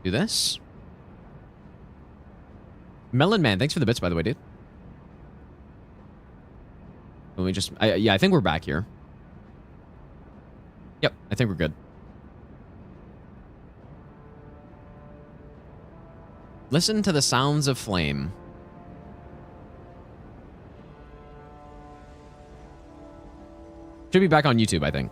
Do this. Melon Man, thanks for the bits, by the way, dude. Let me just... yeah, I think we're back here. Yep, I think we're good. Listen to the sounds of flame. Should be back on YouTube, I think.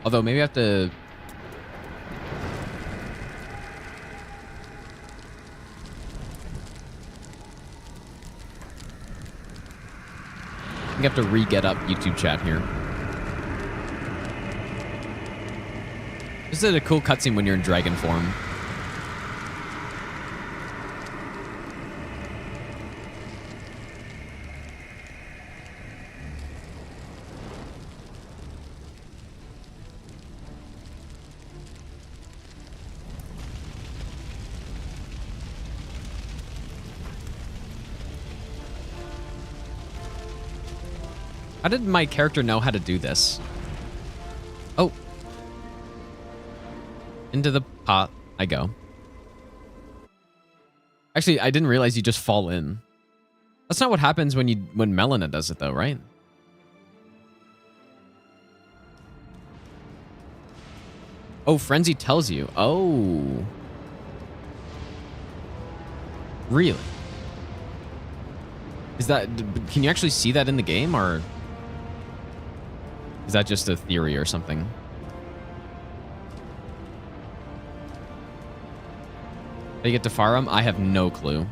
Although, maybe I have to... I have to re-get up YouTube chat here. This is a cool cutscene when you're in dragon form. How did my character know how to do this? Oh. Into the pot I go. Actually, I didn't realize you just fall in. That's not what happens when Malenia does it though, right? Oh, Frenzy tells you. Oh. Really? Is that... Can you actually see that in the game, or... Is that just a theory or something? How you get to Farum? I have no clue.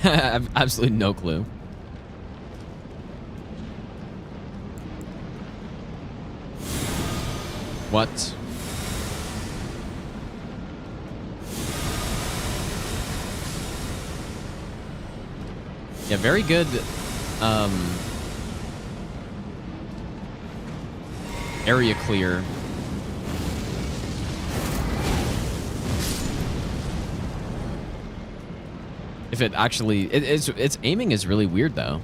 I have absolutely no clue. What? Yeah, very good. Area clear. If it actually, its aiming is really weird though.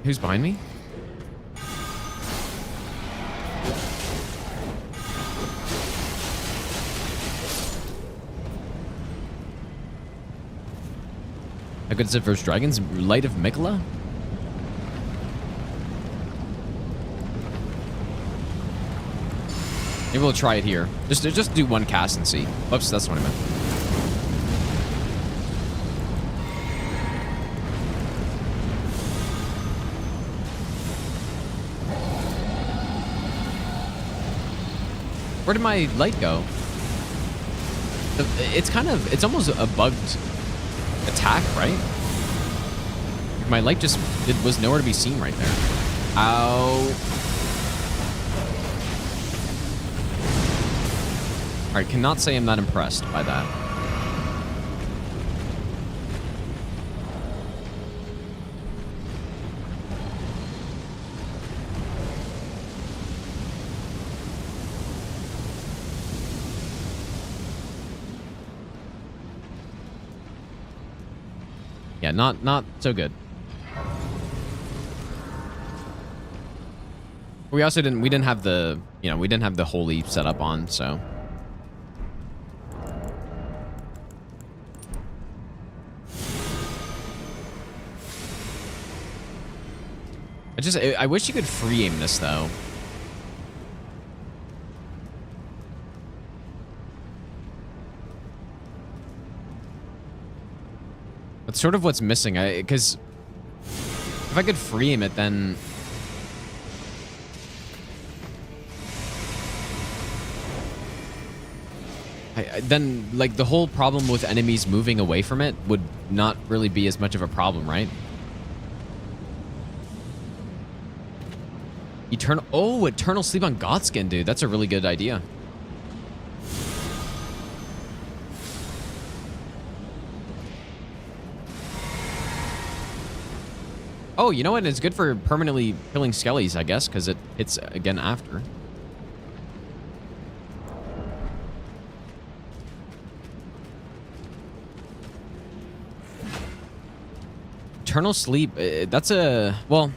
Who's behind me? How good is it versus dragons? Light of Mikola? Maybe we'll try it here. Just do one cast and see. Oops, that's what I meant. Where did my light go? It's almost a bugged attack, right? My light it was nowhere to be seen right there. Ow. Alright, cannot say I'm not impressed by that. Yeah, not so good. We also didn't have the, we didn't have the holy setup on, so. I wish you could free aim this though. That's sort of what's missing, because if I could free aim it, then... then like the whole problem with enemies moving away from it would not really be as much of a problem, right? Eternal sleep on Godskin, dude. That's a really good idea. Oh, you know what? It's good for permanently killing skellies, I guess, because it hits again after. Eternal sleep, that's a... Well,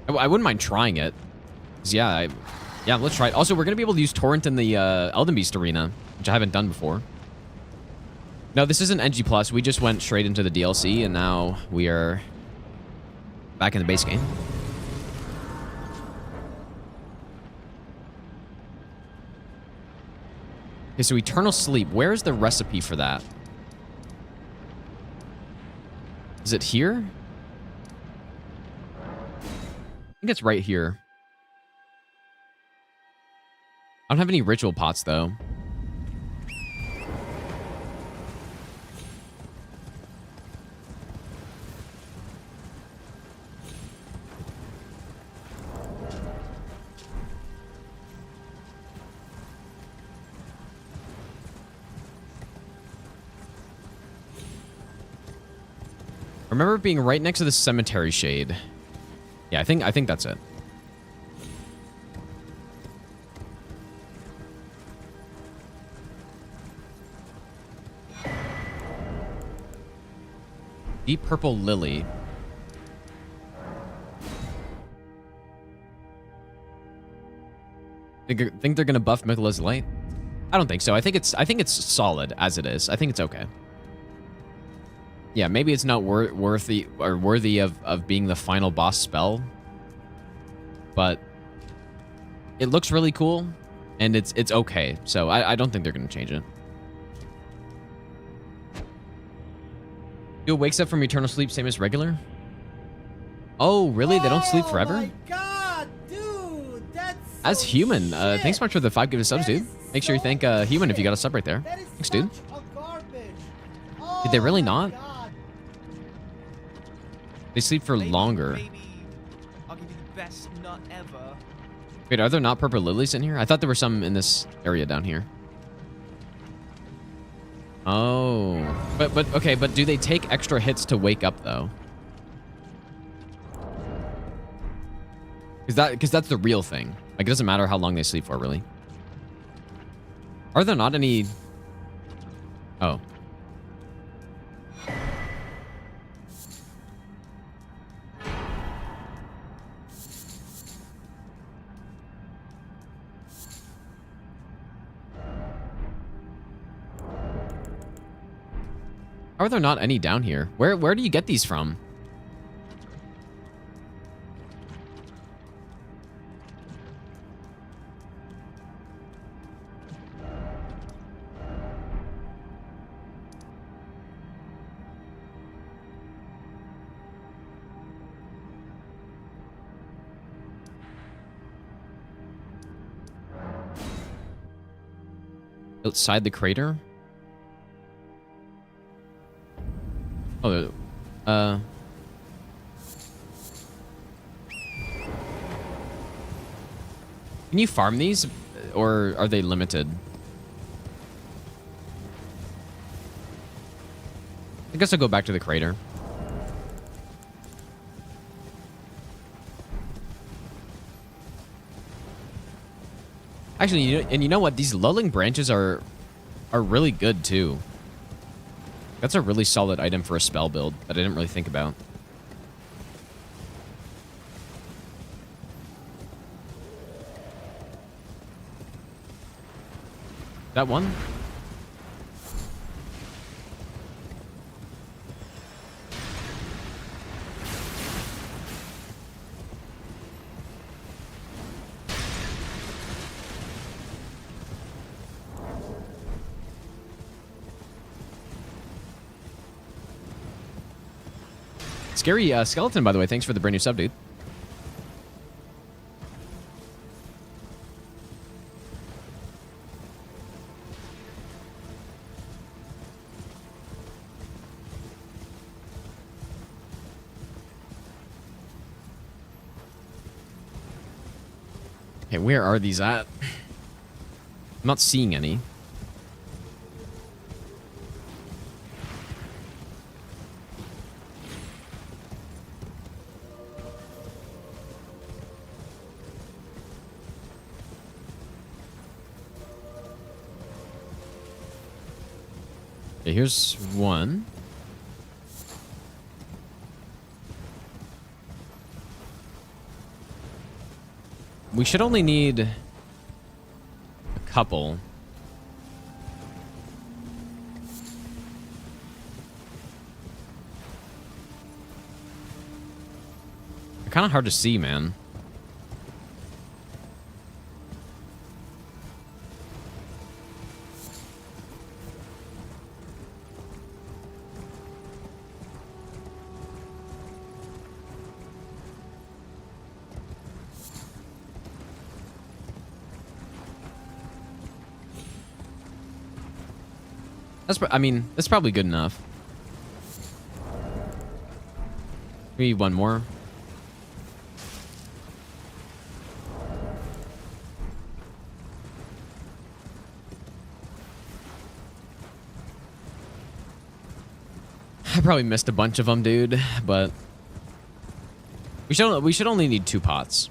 I wouldn't mind trying it. Yeah, yeah, let's try it. Also, we're going to be able to use Torrent in the Elden Beast arena, which I haven't done before. No, this isn't NG+. We just went straight into the DLC, and now we are back in the base game. Okay, so Eternal Sleep. Where is the recipe for that? Is it here? I think it's right here. I don't have any ritual pots, though. I remember it being right next to the cemetery shade. Yeah, I think that's it. Deep purple lily. Think they're gonna buff Miquella's Light? I don't think so. I think it's solid as it is. I think it's okay. Yeah, maybe it's not worthy of being the final boss spell, but it looks really cool, and it's okay. So I don't think they're gonna change it. Dude wakes up from eternal sleep, same as regular. Oh, really? They don't sleep forever? Oh my god, dude, that's so As human, shit. thanks so much for the 5 gifted subs, dude. Make sure you thank human if you got a sub right there. Thanks, dude. Did they really not? God. They sleep for longer. Maybe I'll give you the best nut ever. Wait, are there not purple lilies in here? I thought there were some in this area down here. Oh, but okay, but do they take extra hits to wake up though? Because that's the real thing. Like, it doesn't matter how long they sleep for, really. Are there not any? Oh. How are there not any down here? Where do you get these from? Outside the crater? Oh, can you farm these, or are they limited? I guess I'll go back to the crater. Actually, you know what? These lulling branches are really good too. That's a really solid item for a spell build that I didn't really think about. That one? Scary skeleton, by the way. Thanks for the brand new sub, dude. Okay, where are these at? I'm not seeing any. Okay, here's one. We should only need a couple. They're kind of hard to see, man. I mean, that's probably good enough. Maybe one more. I probably missed a bunch of them, dude, but we should only need 2 pots.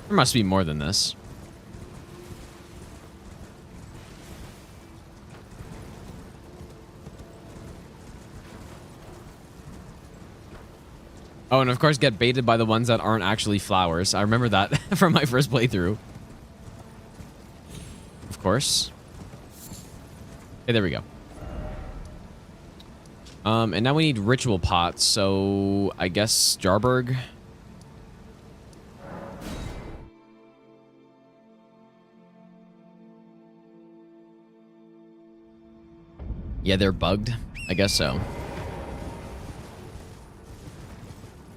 There must be more than this. Oh, and of course get baited by the ones that aren't actually flowers. I remember that from my first playthrough. Of course. Okay, there we go. And now we need ritual pots, so I guess Jarburg. Yeah, they're bugged. I guess so.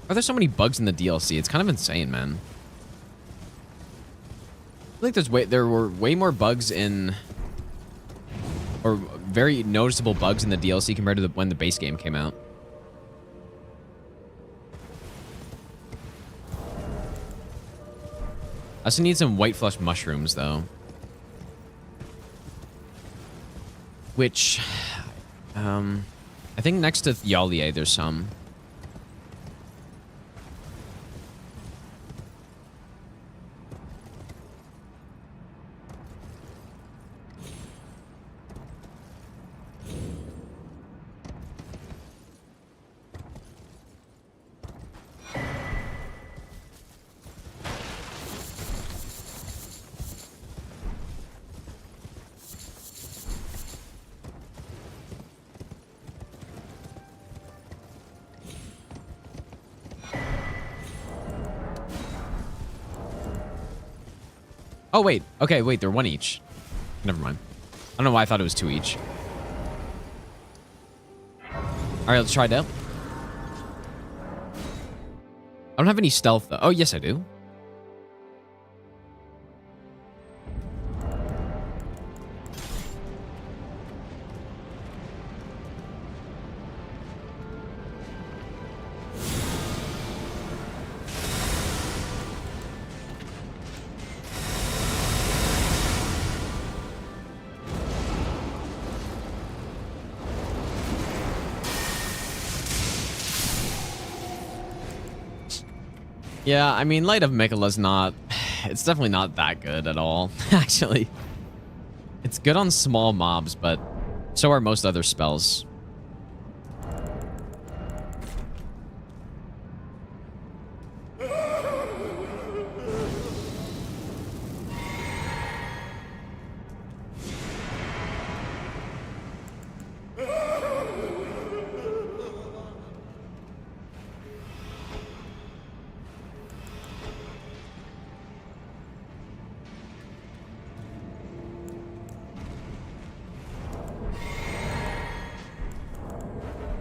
Are there so many bugs in the DLC? It's kind of insane, man. I think there were way more bugs in, or very noticeable bugs in the DLC compared to when the base game came out. I also need some white flesh mushrooms, though. Which, I think next to Yalier, there's some. Oh, wait. Okay, wait. They're 1 each. Never mind. I don't know why I thought it was 2 each. All right, let's try it out. I don't have any stealth, though. Oh, yes, I do. Yeah, I mean, Light of Mikola's not... It's definitely not that good at all, actually. It's good on small mobs, but so are most other spells.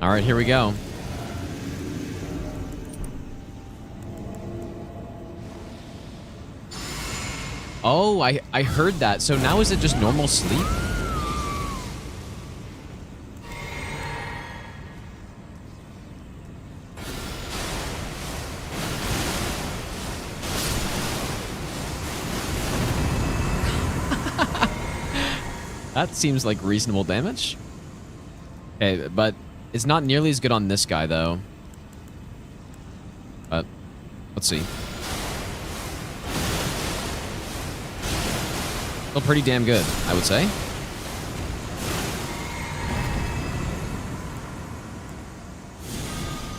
All right, here we go. Oh, I heard that. So now is it just normal sleep? That seems like reasonable damage. Okay, but it's not nearly as good on this guy, though. But let's see. Still pretty damn good, I would say.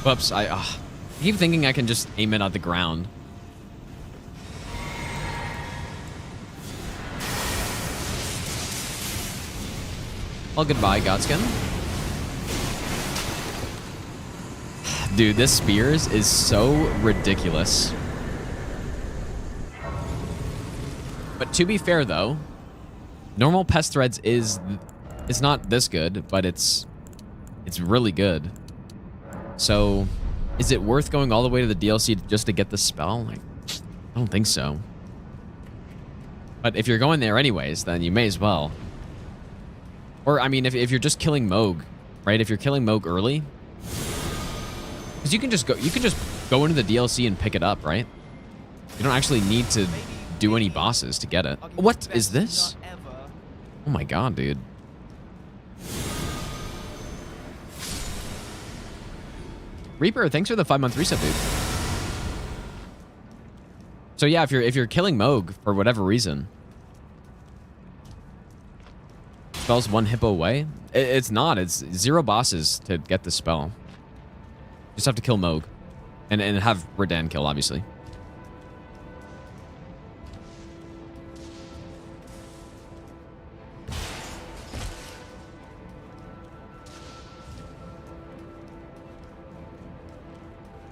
Whoops, I keep thinking I can just aim it at the ground. Well, goodbye, Godskin. Dude, this Spears is so ridiculous. But to be fair, though, normal Pest Threads it's not this good, but it's really good. So, is it worth going all the way to the DLC just to get the spell? Like, I don't think so. But if you're going there anyways, then you may as well. Or, I mean, if you're just killing Moog, right? If you're killing Moog early, because you can just go into the DLC and pick it up, right? You don't actually need to do any bosses to get it. What is this? Oh my god, dude. Reaper, thanks for the 5-month reset, dude. So yeah, if you're killing Moog for whatever reason, spell's one hippo away. It's not. It's 0 bosses to get the spell. Just have to kill Moog, and have Radan kill, obviously.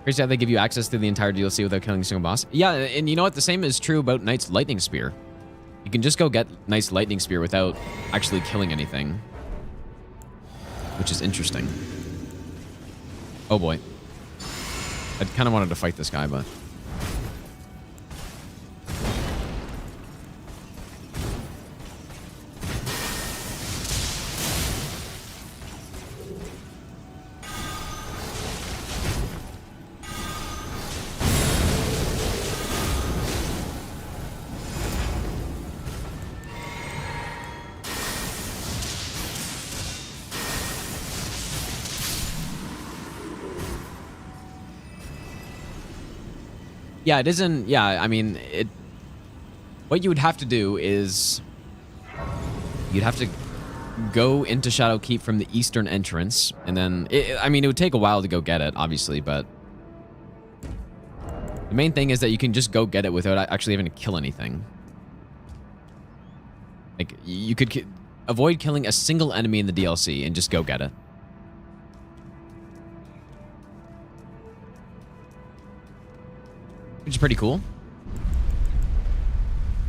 Crazy how they give you access to the entire DLC without killing a single boss. Yeah, and you know what? The same is true about Knight's Lightning Spear. You can just go get Knight's Lightning Spear without actually killing anything, which is interesting. Oh boy. I kind of wanted to fight this guy, but... Yeah, it isn't... Yeah, I mean, what you would have to do is... You'd have to go into Shadowkeep from the eastern entrance, and then... I mean, it would take a while to go get it, obviously, but... The main thing is that you can just go get it without actually having to kill anything. Like, you could avoid killing a single enemy in the DLC and just go get it. Which is pretty cool.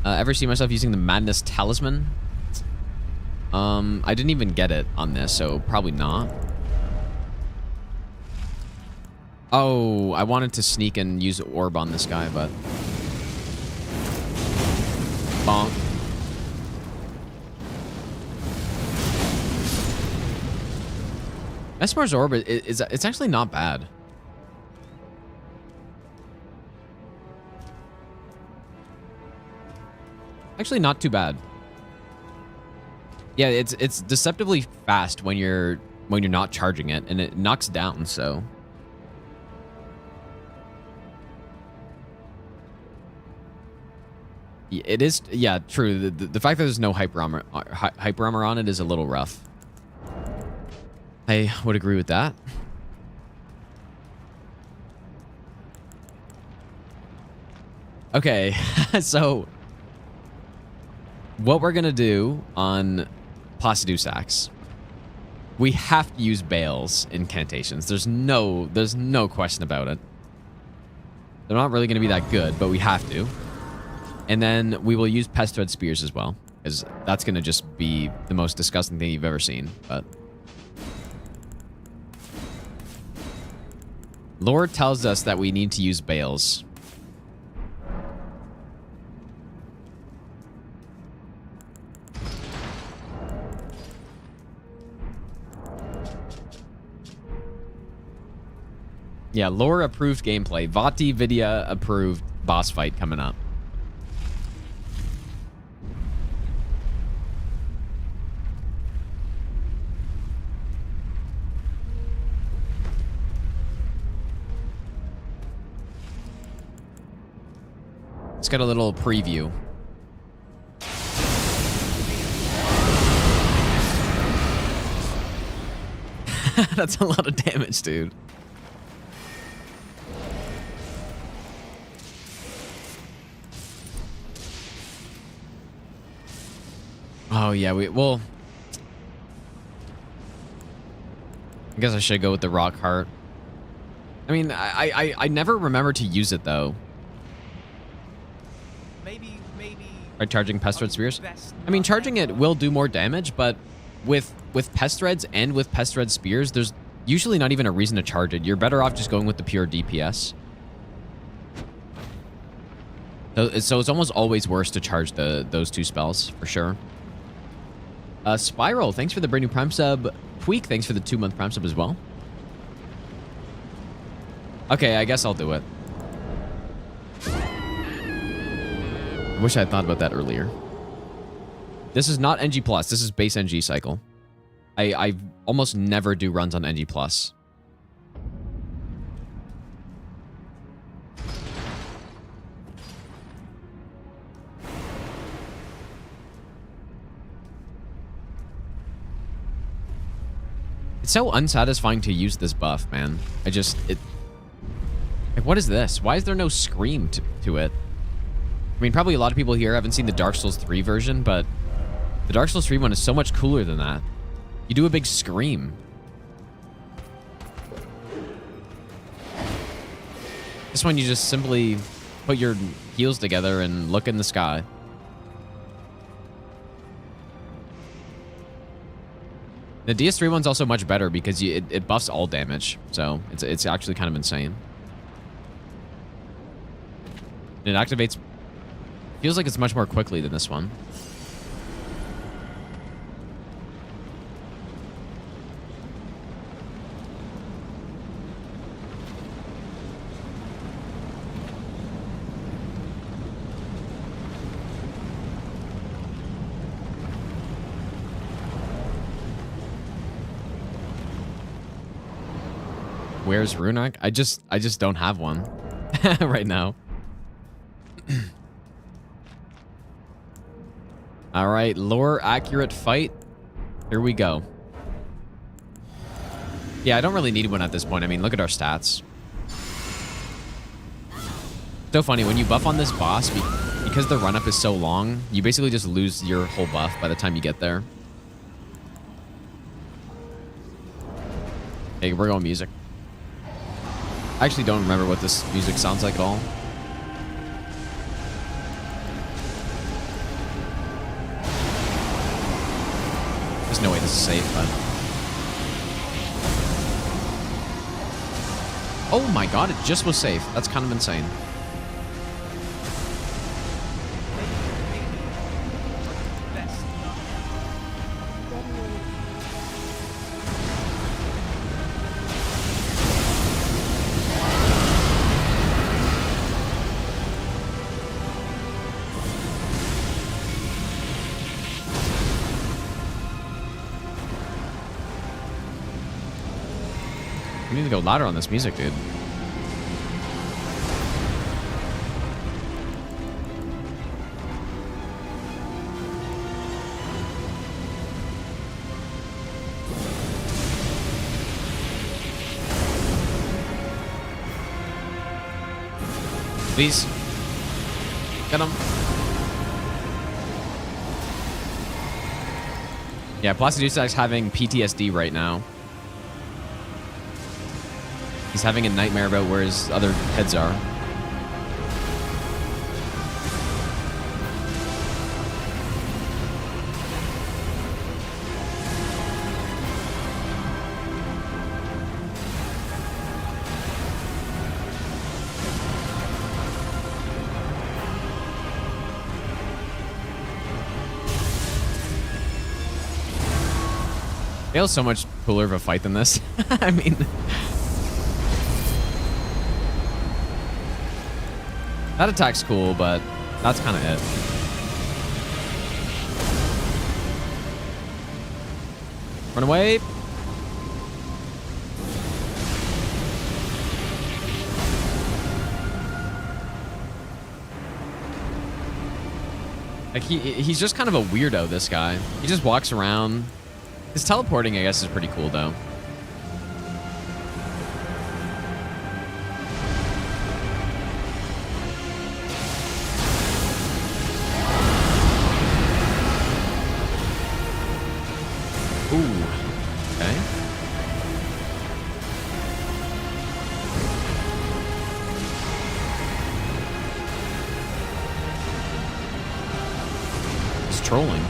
Ever see myself using the Madness Talisman? I didn't even get it on this, so probably not. Oh, I wanted to sneak and use Orb on this guy, but... Bonk. Esmar's Orb it's actually not bad. Actually, not too bad. Yeah, it's deceptively fast when you're not charging it, and it knocks down. So it is. Yeah, true. The fact that there's no hyper armor on it is a little rough. I would agree with that. Okay, so. What we're gonna do on Placidusax, we have to use Bale's incantations. There's no question about it. They're not really gonna be that good, but we have to. And then we will use Pest Thread Spears as well, because that's gonna just be the most disgusting thing you've ever seen. But lore tells us that we need to use Bale's. Yeah, lore approved gameplay. Vati Vidya approved boss fight coming up. Let's get a little preview. That's a lot of damage, dude. Oh, yeah, well... I guess I should go with the Rock Heart. I mean, I never remember to use it, though. Maybe. Right, charging Pest Thread Spears? I mean, charging it will do more damage, but with Pest Threads and with Pest Thread Spears, there's usually not even a reason to charge it. You're better off just going with the pure DPS. So it's almost always worse to charge those two spells, for sure. Spiral, thanks for the brand new Prime sub. Tweak, thanks for the 2-month Prime sub as well. Okay, I guess I'll do it. I wish I had thought about that earlier. This is not NG+, this is base NG cycle. I almost never do runs on NG+. It's so unsatisfying to use this buff, man. Like, what is this? Why is there no scream to it? I mean, probably a lot of people here haven't seen the Dark Souls 3 version, but the Dark Souls 3 one is so much cooler than that. You do a big scream. This one, you just simply put your heels together and look in the sky. The DS3 one's also much better because it buffs all damage, so it's actually kind of insane. It activates... Feels like it's much more quickly than this one. Where's Runak? I just don't have one right now. All right, lore accurate fight. Here we go. Yeah, I don't really need one at this point. I mean, look at our stats. So funny, when you buff on this boss, because the run-up is so long, you basically just lose your whole buff by the time you get there. Hey, we're going music. I actually don't remember what this music sounds like at all. There's no way this is safe, but... Oh my god, it just was safe. That's kind of insane. We need to go louder on this music, dude. Please. Get him. Yeah, Placidusax having PTSD right now. He's having a nightmare about where his other heads are. Feels so much cooler of a fight than this. I mean... That attack's cool, but that's kind of it. Run away. Like, he's just kind of a weirdo, this guy. He just walks around. His teleporting, I guess, is pretty cool, though. Ooh. Okay. He's trolling.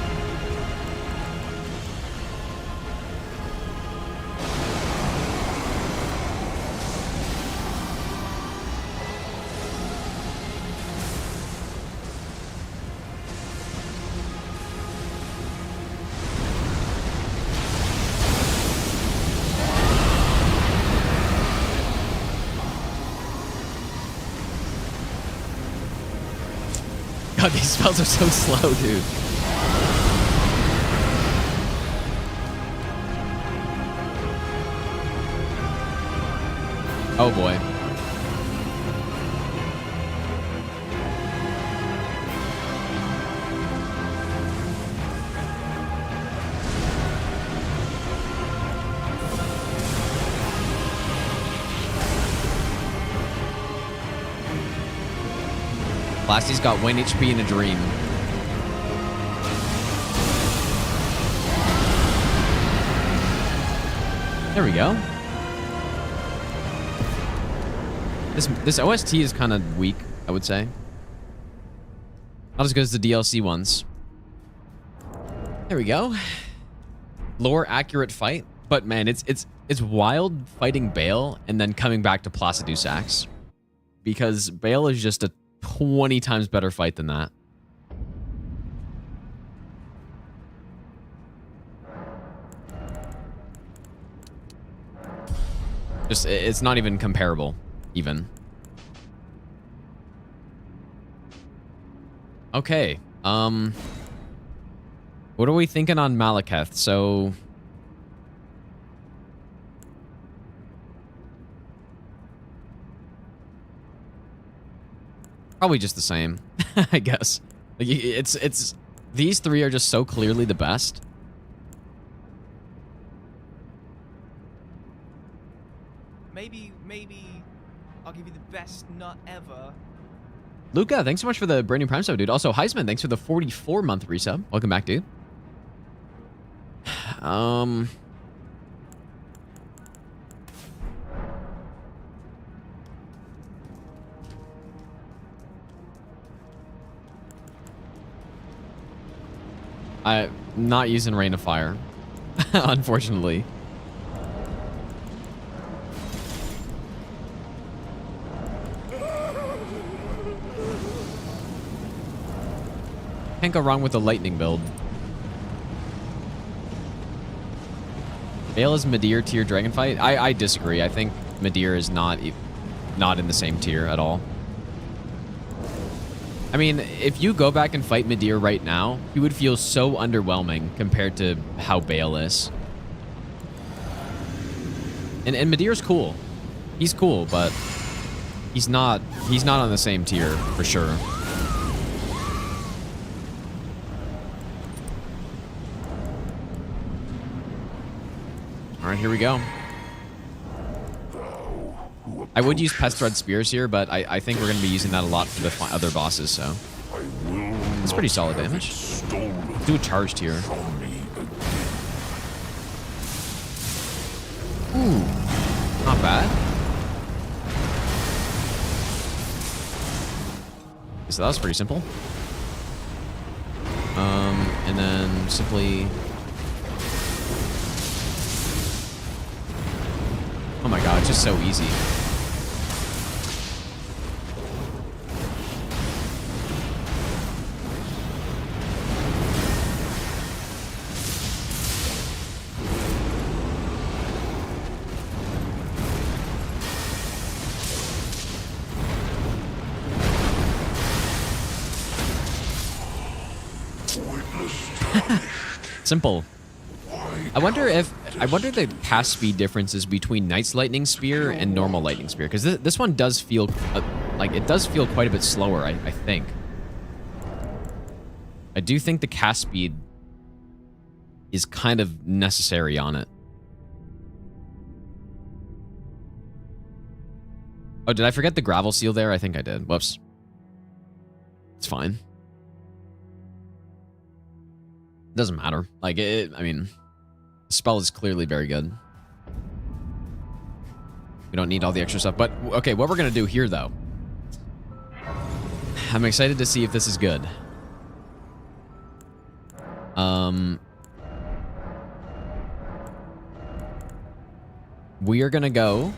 God, these spells are so slow, dude. Oh boy. Plasty's got 1 HP in a dream. There we go. This OST is kind of weak, I would say. Not as good as the DLC ones. There we go. Lore accurate fight, but man, it's wild fighting Bale and then coming back to Placidusax, because Bale is just a 20 times better fight than that. Just, it's not even comparable, even. Okay, what are we thinking on Malekith? So... probably just the same, I guess. Like, it's these three are just so clearly the best. Maybe I'll give you the best nut ever. Luca, thanks so much for the brand new Prime sub, dude. Also, Heisman, thanks for the 44-month resub. Welcome back, dude. I'm not using Rain of Fire, unfortunately. Can't go wrong with the lightning build. Bale is Midir tier dragon fight. I disagree. I think Midir is not in the same tier at all. I mean, if you go back and fight Midir right now, he would feel so underwhelming compared to how Bale is. And Midir's cool. He's cool, but he's not on the same tier for sure. All right, here we go. I would use Pest Thread Spears here, but I think we're going to be using that a lot for the other bosses, so... it's pretty solid damage. Let's do a charged here. Ooh, not bad. So that was pretty simple. And then simply... oh my god, it's just so easy. Simple. I wonder the cast speed differences between Knight's Lightning Spear and normal Lightning Spear, because this one does feel like it does feel quite a bit slower. I think. I do think the cast speed is kind of necessary on it. Oh, did I forget the gravel seal there? I think I did. Whoops. It's fine. Doesn't matter. Like, I mean, the spell is clearly very good. We don't need all the extra stuff. But, okay, what we're going to do here, though. I'm excited to see if this is good. We are going to go...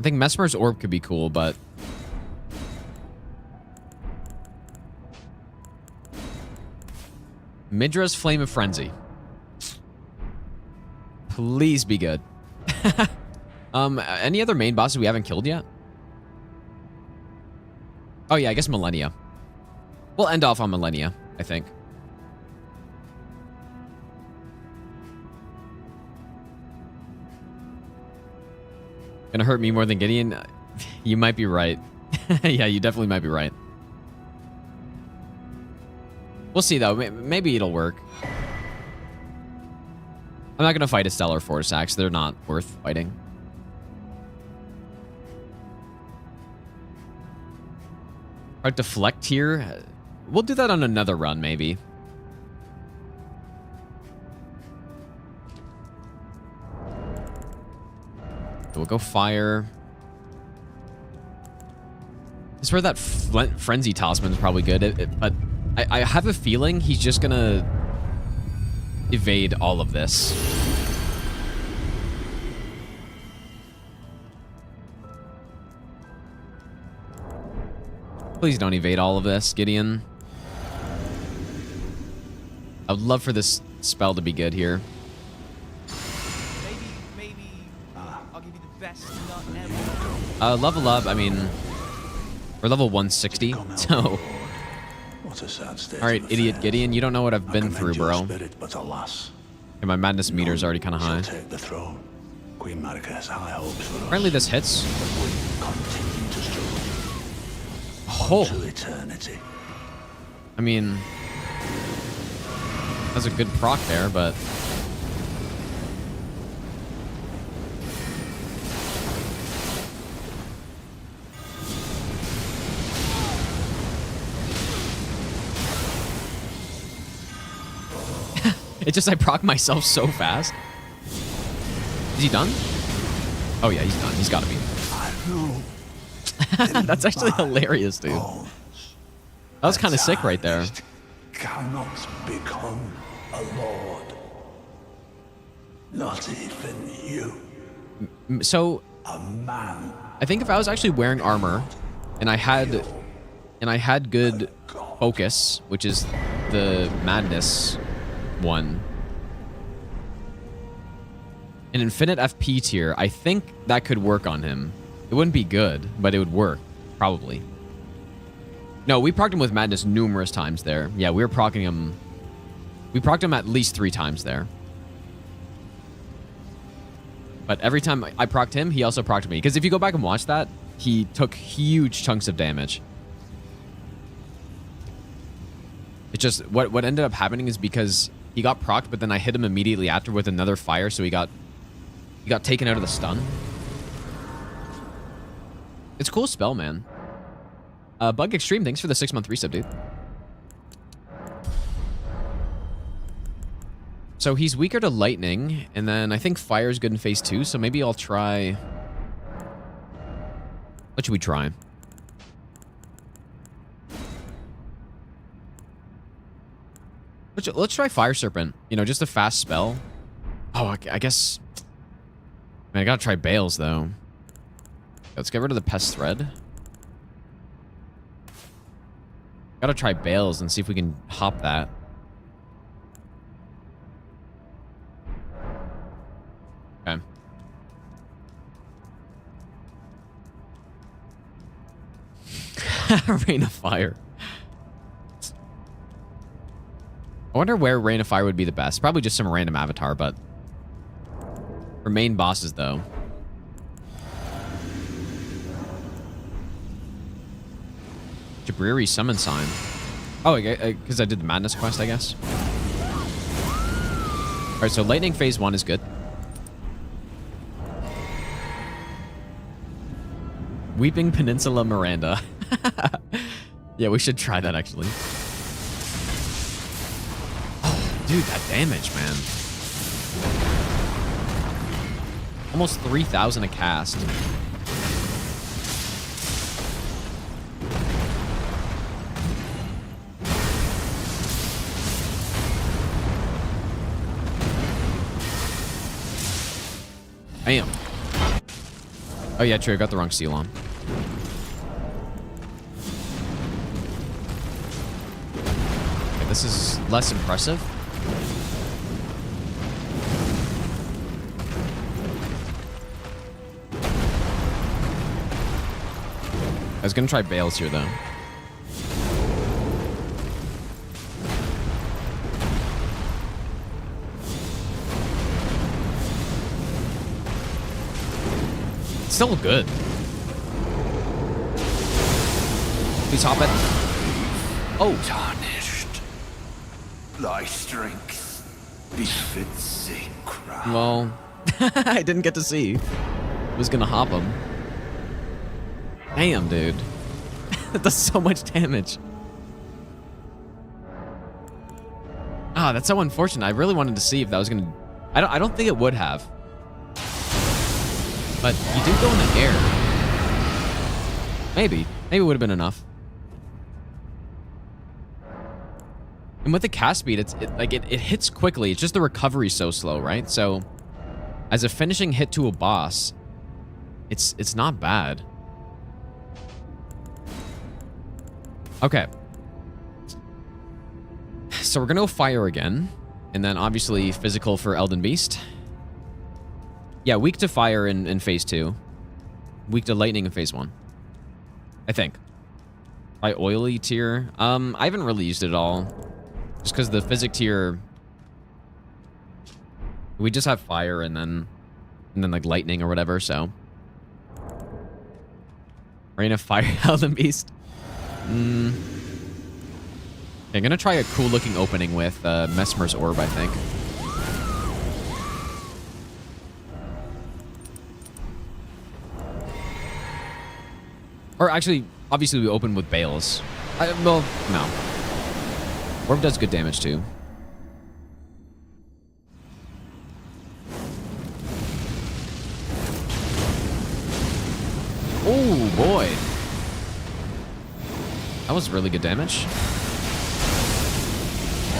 I think Mesmer's Orb could be cool, but... Midra's Flame of Frenzy. Please be good. Any other main bosses we haven't killed yet? Oh yeah, I guess Malenia. We'll end off on Malenia, I think. Gonna hurt me more than Gideon? You might be right. Yeah, you definitely might be right. We'll see, though. Maybe it'll work. I'm not gonna fight a Stellar Force Axe. They're not worth fighting. Or deflect here. We'll do that on another run, maybe. We'll go fire. I swear that Frenzy Tossman is probably good, but I have a feeling he's just gonna evade all of this. Please don't evade all of this, Gideon. I would love for this spell to be good here. Maybe I'll give you the best nut ever. Level up, I mean, we're level 160, so... Alright, idiot Gideon, you don't know what I've been through, bro. And my madness meter's already kind of high. Apparently this hits. Oh! I mean... That's a good proc there, but... It's just I proc myself so fast. Is he done? Oh yeah, he's done. He's gotta be. That's actually hilarious, dude. That was kind of sick right there. Cannot become a lord. Not even you. So, A man. I think if I was actually wearing armor, and I had good focus, which is the madness one, an infinite FP tier, I think that could work on him. It wouldn't be good, but it would work, probably. No, we procced him with madness numerous times there. Yeah, we were proccing him. We procced him at least 3 times there. But every time I procced him, he also procced me. Because if you go back and watch that, he took huge chunks of damage. It's just, what ended up happening is because he got procced, but then I hit him immediately after with another fire, so he got taken out of the stun. It's a cool spell, man. Bug Extreme, thanks for the 6-month resub, dude. So he's weaker to lightning, and then I think fire is good in phase 2, so maybe I'll try... What should we try? Let's try Fire Serpent. You know, just a fast spell. Oh, I guess... I gotta try Bales, though. Let's get rid of the Pest Thread. Gotta try Bales and see if we can hop that. Okay. Rain of Fire. I wonder where Rain of Fire would be the best. Probably just some random avatar, but... For main bosses, though. Jabriri Summon Sign. Oh, because I did the Madness quest, I guess. All right, so Lightning phase 1 is good. Weeping Peninsula Miranda. Yeah, we should try that, actually. Oh, dude, that damage, man. Almost 3,000 a cast. Bam. Oh yeah, true. I got the wrong seal on. Okay, this is less impressive. I was gonna try Bales here though. Still good. Please hop it. Oh. Tarnished. Thy strength befits a crown. Well, I didn't get to see. I was gonna hop him. Damn, dude. That does so much damage. Ah, that's so unfortunate. I really wanted to see if that was gonna... I don't think it would have. But you do go in the air. Maybe. Maybe it would have been enough. And with the cast speed, it hits quickly. It's just the recovery's so slow, right? So, as a finishing hit to a boss, it's not bad. Okay. So we're gonna go fire again. And then obviously physical for Elden Beast. Yeah, weak to fire in phase 2. Weak to lightning in phase 1. I think. By oily tier. I haven't really used it at all. Just because the physic tier... We just have fire and then like lightning or whatever, so... Rain of Fire, Elden Beast. Okay, I'm gonna try a cool looking opening with Mesmer's Orb, I think. Or actually, obviously we open with Bales. Well, no. Orb does good damage too. Oh boy. That was really good damage.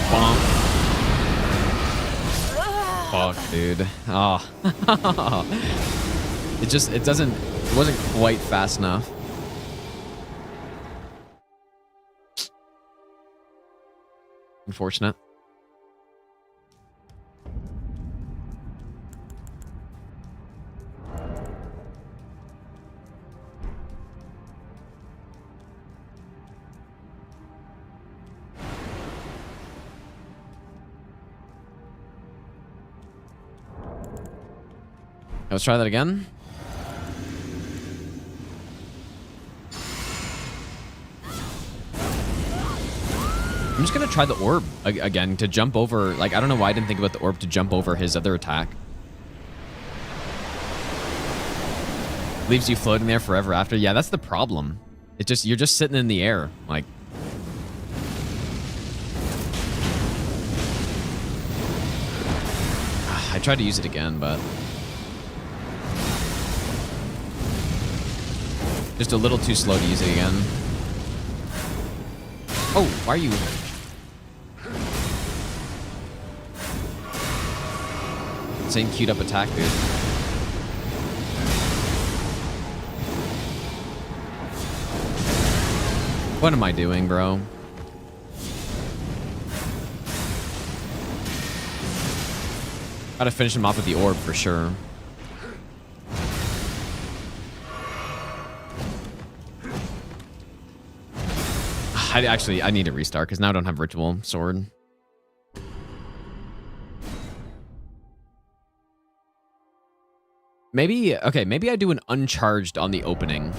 Bonk. Fuck, dude. Oh. It wasn't quite fast enough. Unfortunate. Let's try that again. I'm just gonna try the orb again to jump over. Like, I don't know why I didn't think about the orb to jump over his other attack. Leaves you floating there forever after. Yeah, that's the problem. You're just sitting in the air. Like, I tried to use it again, but just a little too slow to use it again. Oh, why are you... Same queued up attack, dude. What am I doing, bro? Gotta finish him off with the orb for sure. I need to restart because now I don't have Ritual Sword. Maybe I do an uncharged on the opening.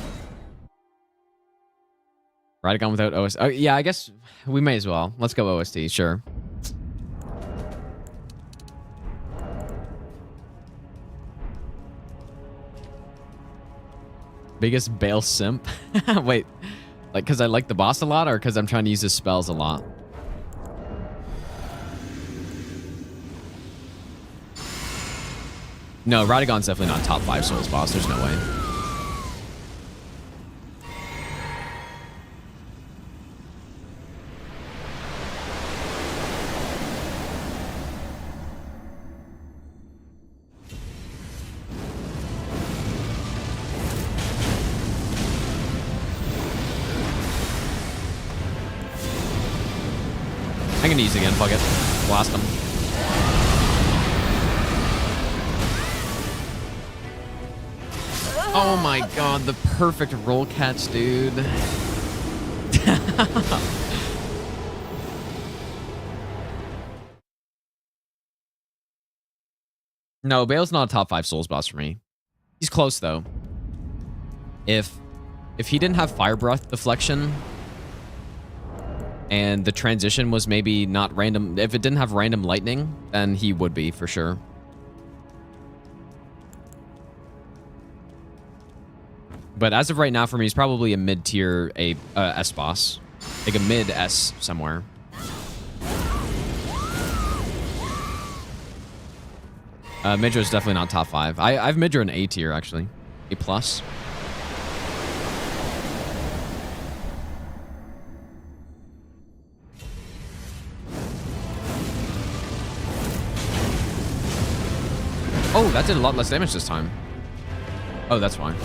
Radagon without OST. Oh, yeah, I guess we may as well. Let's go OST, sure. Biggest Bale simp? Wait, like because I like the boss a lot or because I'm trying to use his spells a lot? No, Radagon's definitely not top 5 Souls boss. There's no way. I'm gonna use it again. Fuck it. Blast him. Oh my god, the perfect roll catch, dude. No, Bale's not a top 5 Souls boss for me. He's close though. If he didn't have Fire Breath deflection and the transition was maybe not random, if it didn't have random lightning, then he would be for sure. But as of right now, for me, he's probably a mid-tier S boss. Like a mid-S somewhere. Midra is definitely not top 5. I've Midra in A tier, actually. A+. Oh, that did a lot less damage this time. Oh, that's fine.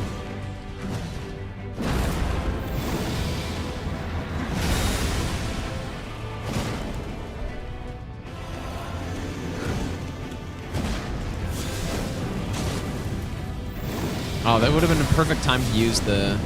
Oh, that would have been a perfect time to use the...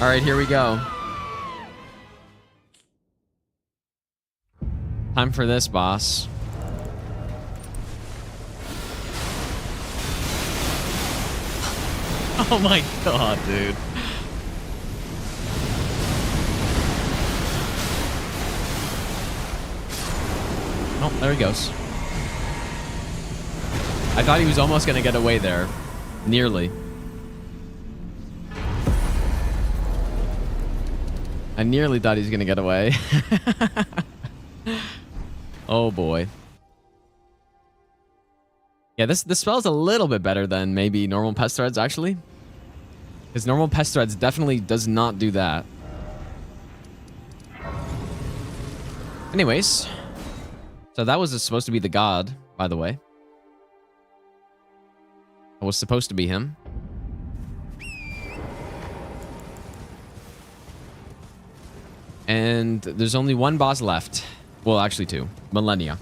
All right, here we go. Time for this, boss. Oh my god, dude. Oh, there he goes. I thought he was almost going to get away there. Nearly. I nearly thought he was going to get away. Oh, boy. Yeah, this spell's a little bit better than maybe normal Pest Threads, actually. Because normal Pest Threads definitely does not do that. Anyways. So that was supposed to be the god, by the way. It was supposed to be him. And there's only one boss left. Well, actually two. Malenia.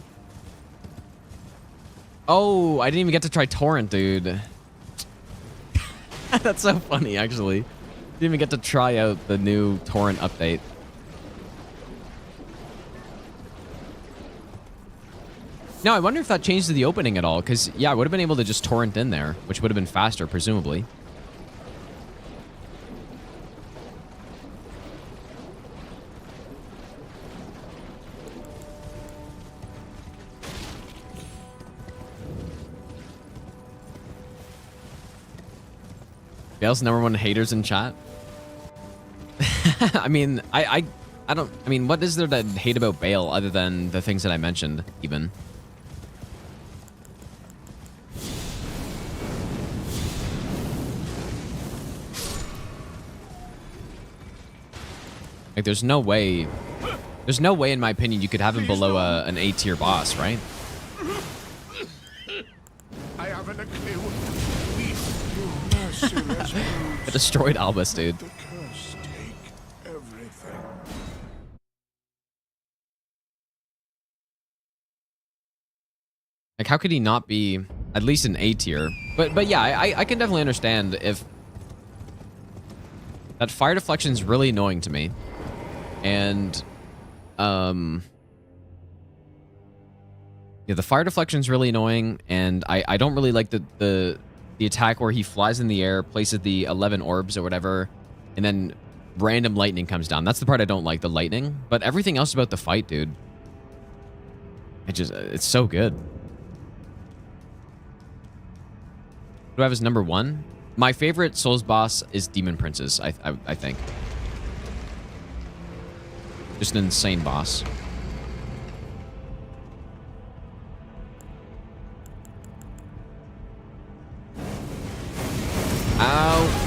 Oh, I didn't even get to try Torrent, dude. That's so funny, actually. Didn't even get to try out the new Torrent update. No, I wonder if that changed the opening at all. Because, yeah, I would have been able to just Torrent in there, which would have been faster, presumably. Bale's #1 haters in chat. I mean, I don't. I mean, what is there to hate about Bale other than the things that I mentioned? Even. Like, there's no way There's no way, in my opinion, you could have him below an A tier boss, right? I haven't a clue. Your merciless It destroyed Albus, dude. The curse take everything. Like, how could he not be at least an A tier? But yeah, I can definitely understand if that fire deflection is really annoying to me, and yeah, the fire deflection is really annoying, and I don't really like the attack where he flies in the air, places the 11 orbs or whatever, and then random lightning comes down. That's the part I don't like, the lightning. But everything else about the fight, dude, it's so good. Who do I have as number 1? My favorite Souls boss is Demon Princes, I think. Just an insane boss. Ow.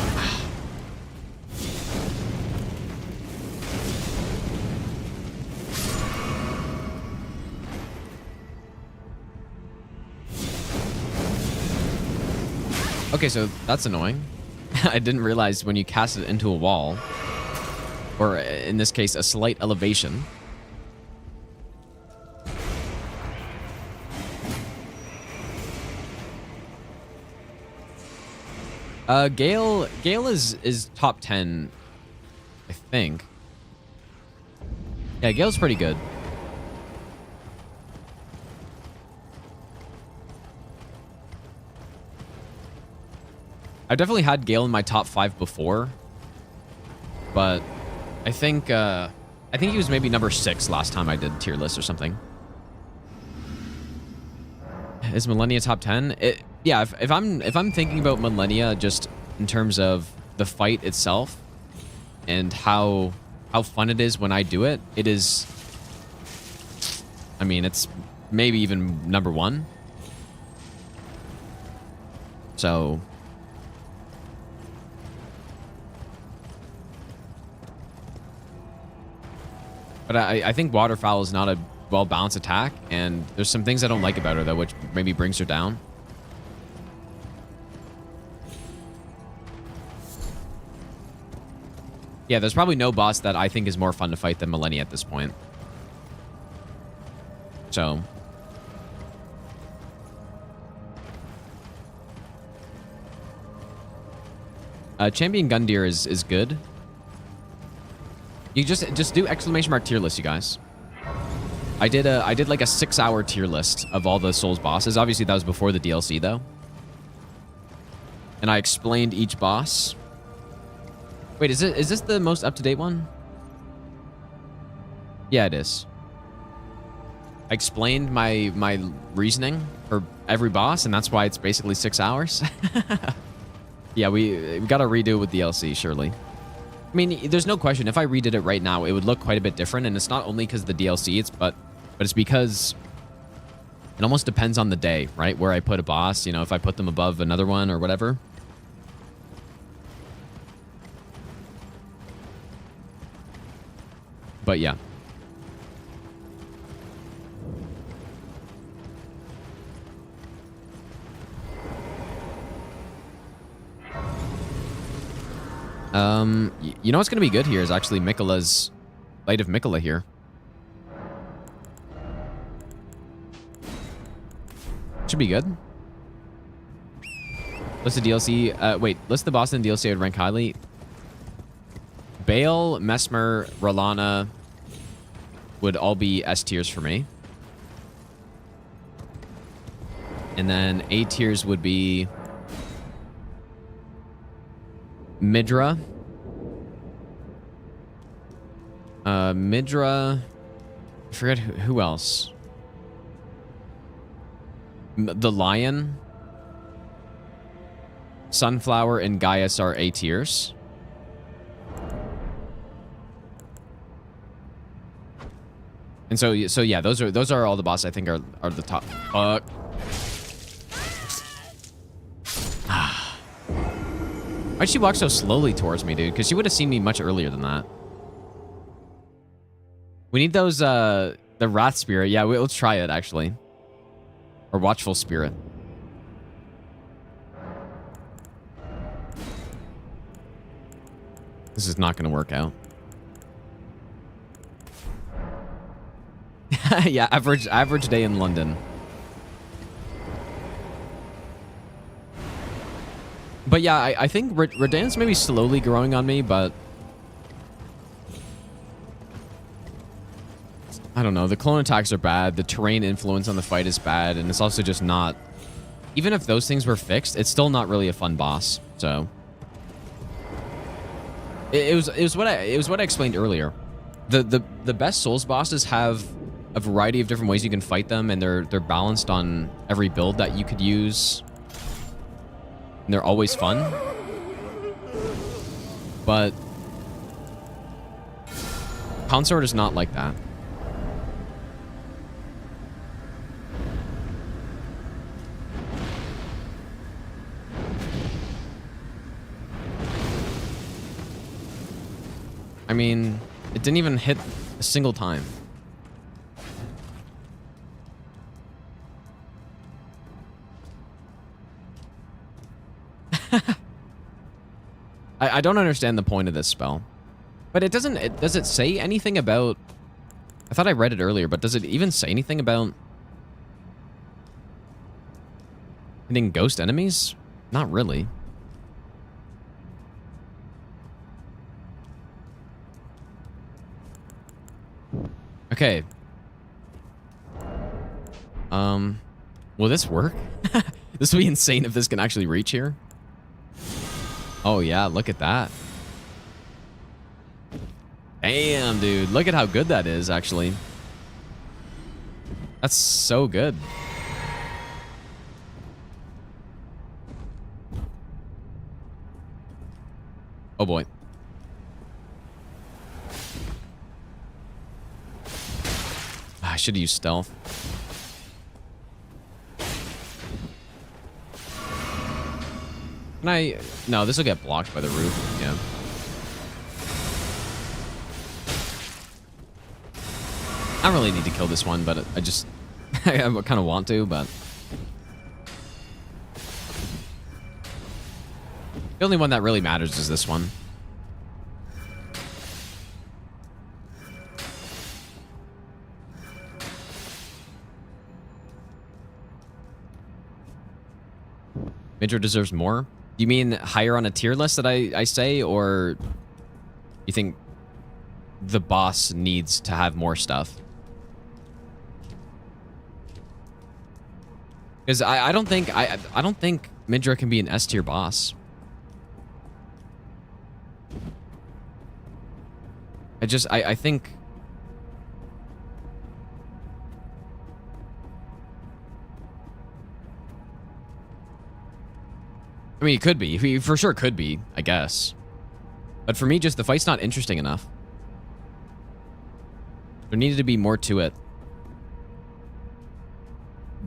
Okay, so that's annoying. I didn't realize when you cast it into a wall, or in this case, a slight elevation, Gale is top 10, I think. Yeah, Gale's pretty good. I've definitely had Gale in my top 5 before, but I think he was maybe number 6 last time I did tier list or something. Is Malenia top 10? Yeah, if I'm thinking about Malenia just in terms of the fight itself and how fun it is when I do it, it is, I mean, it's maybe even number 1. So but I think Waterfowl is not a well-balanced attack, and there's some things I don't like about her, though, which maybe brings her down. Yeah, there's probably no boss that I think is more fun to fight than Malenia at this point. So Champion Gundyr is good. You just do exclamation mark tier list, you guys. I did like a 6-hour tier list of all the Souls bosses. Obviously, that was before the DLC, though. And I explained each boss. Wait, is this the most up-to-date one? Yeah, it is. I explained my reasoning for every boss, and that's why it's basically 6 hours. Yeah, we got to redo it with DLC, surely. I mean, there's no question. If I redid it right now, it would look quite a bit different, and it's not only because of the DLC, but it's because it almost depends on the day, right? Where I put a boss, you know, if I put them above another one or whatever. But yeah. You know what's going to be good here is actually Miquella's Light of Miquella here. Should be good. List the DLC. Wait, list the boss in DLC I would rank highly. Bale, Mesmer, Rolana would all be S tiers for me. And then A tiers would be Midra. Midra. I forget who else. The Lion, Sunflower, and Gaius are A tiers. And so yeah, those are all the bosses I think are the top. Why'd she walk so slowly towards me, dude? Because she would have seen me much earlier than that. We need those, the Wrath Spirit. Yeah, let's try it, actually. Or Watchful Spirit. This is not going to work out. Yeah, average day in London. But yeah, I think Redan's maybe slowly growing on me, but I don't know. The clone attacks are bad. The terrain influence on the fight is bad, and it's also just not. Even if those things were fixed, it's still not really a fun boss. So it was what I explained earlier. The best Souls bosses have a variety of different ways you can fight them, and they're balanced on every build that you could use. And they're always fun. But Consort is not like that. I mean, it didn't even hit a single time. I don't understand the point of this spell. But it doesn't... does it say anything about... I thought I read it earlier, but does it even say anything about hitting ghost enemies? Not really. Okay. Will this work? This would be insane if this can actually reach here. Oh yeah, look at that. Damn, dude. Look at how good that is, actually. That's so good. Oh boy. I should have used stealth. Can I... No, this will get blocked by the roof. Yeah. I don't really need to kill this one, but I just... I kind of want to, but... The only one that really matters is this one. Midra deserves more? You mean higher on a tier list that I say, or you think the boss needs to have more stuff? Because I don't think I don't think Midra can be an S tier boss. I think I mean, he could be. He for sure could be, I guess. But for me, just the fight's not interesting enough. There needed to be more to it.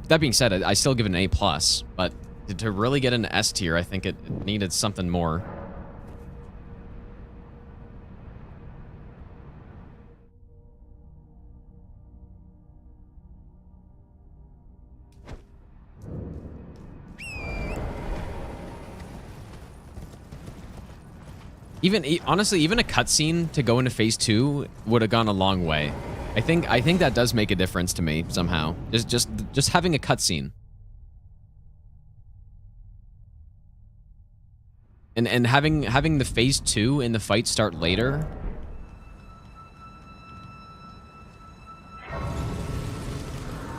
That being said, I still give it an A+, but to really get an S tier, I think it needed something more. Honestly, even a cutscene to go into phase 2 would have gone a long way. I think that does make a difference to me somehow. Just having a cutscene. And having the phase 2 in the fight start later.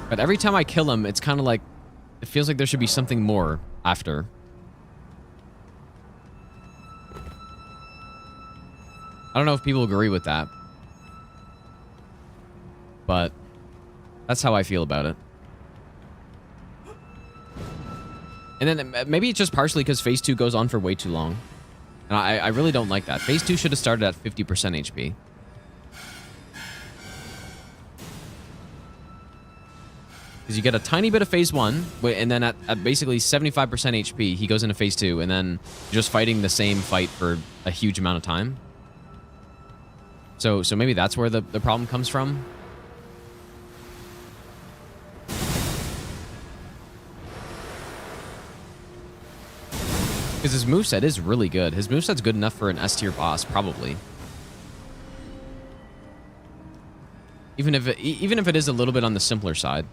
But every time I kill him, it's kind of like it feels like there should be something more after. I don't know if people agree with that, but that's how I feel about it. And then maybe it's just partially because phase 2 goes on for way too long. And I really don't like that. Phase 2 should have started at 50% HP. Because you get a tiny bit of phase 1, and then at basically 75% HP, he goes into phase 2, and then just fighting the same fight for a huge amount of time. So maybe that's where the problem comes from. Because his moveset is really good. His moveset's good enough for an S tier boss, probably. Even if it is a little bit on the simpler side.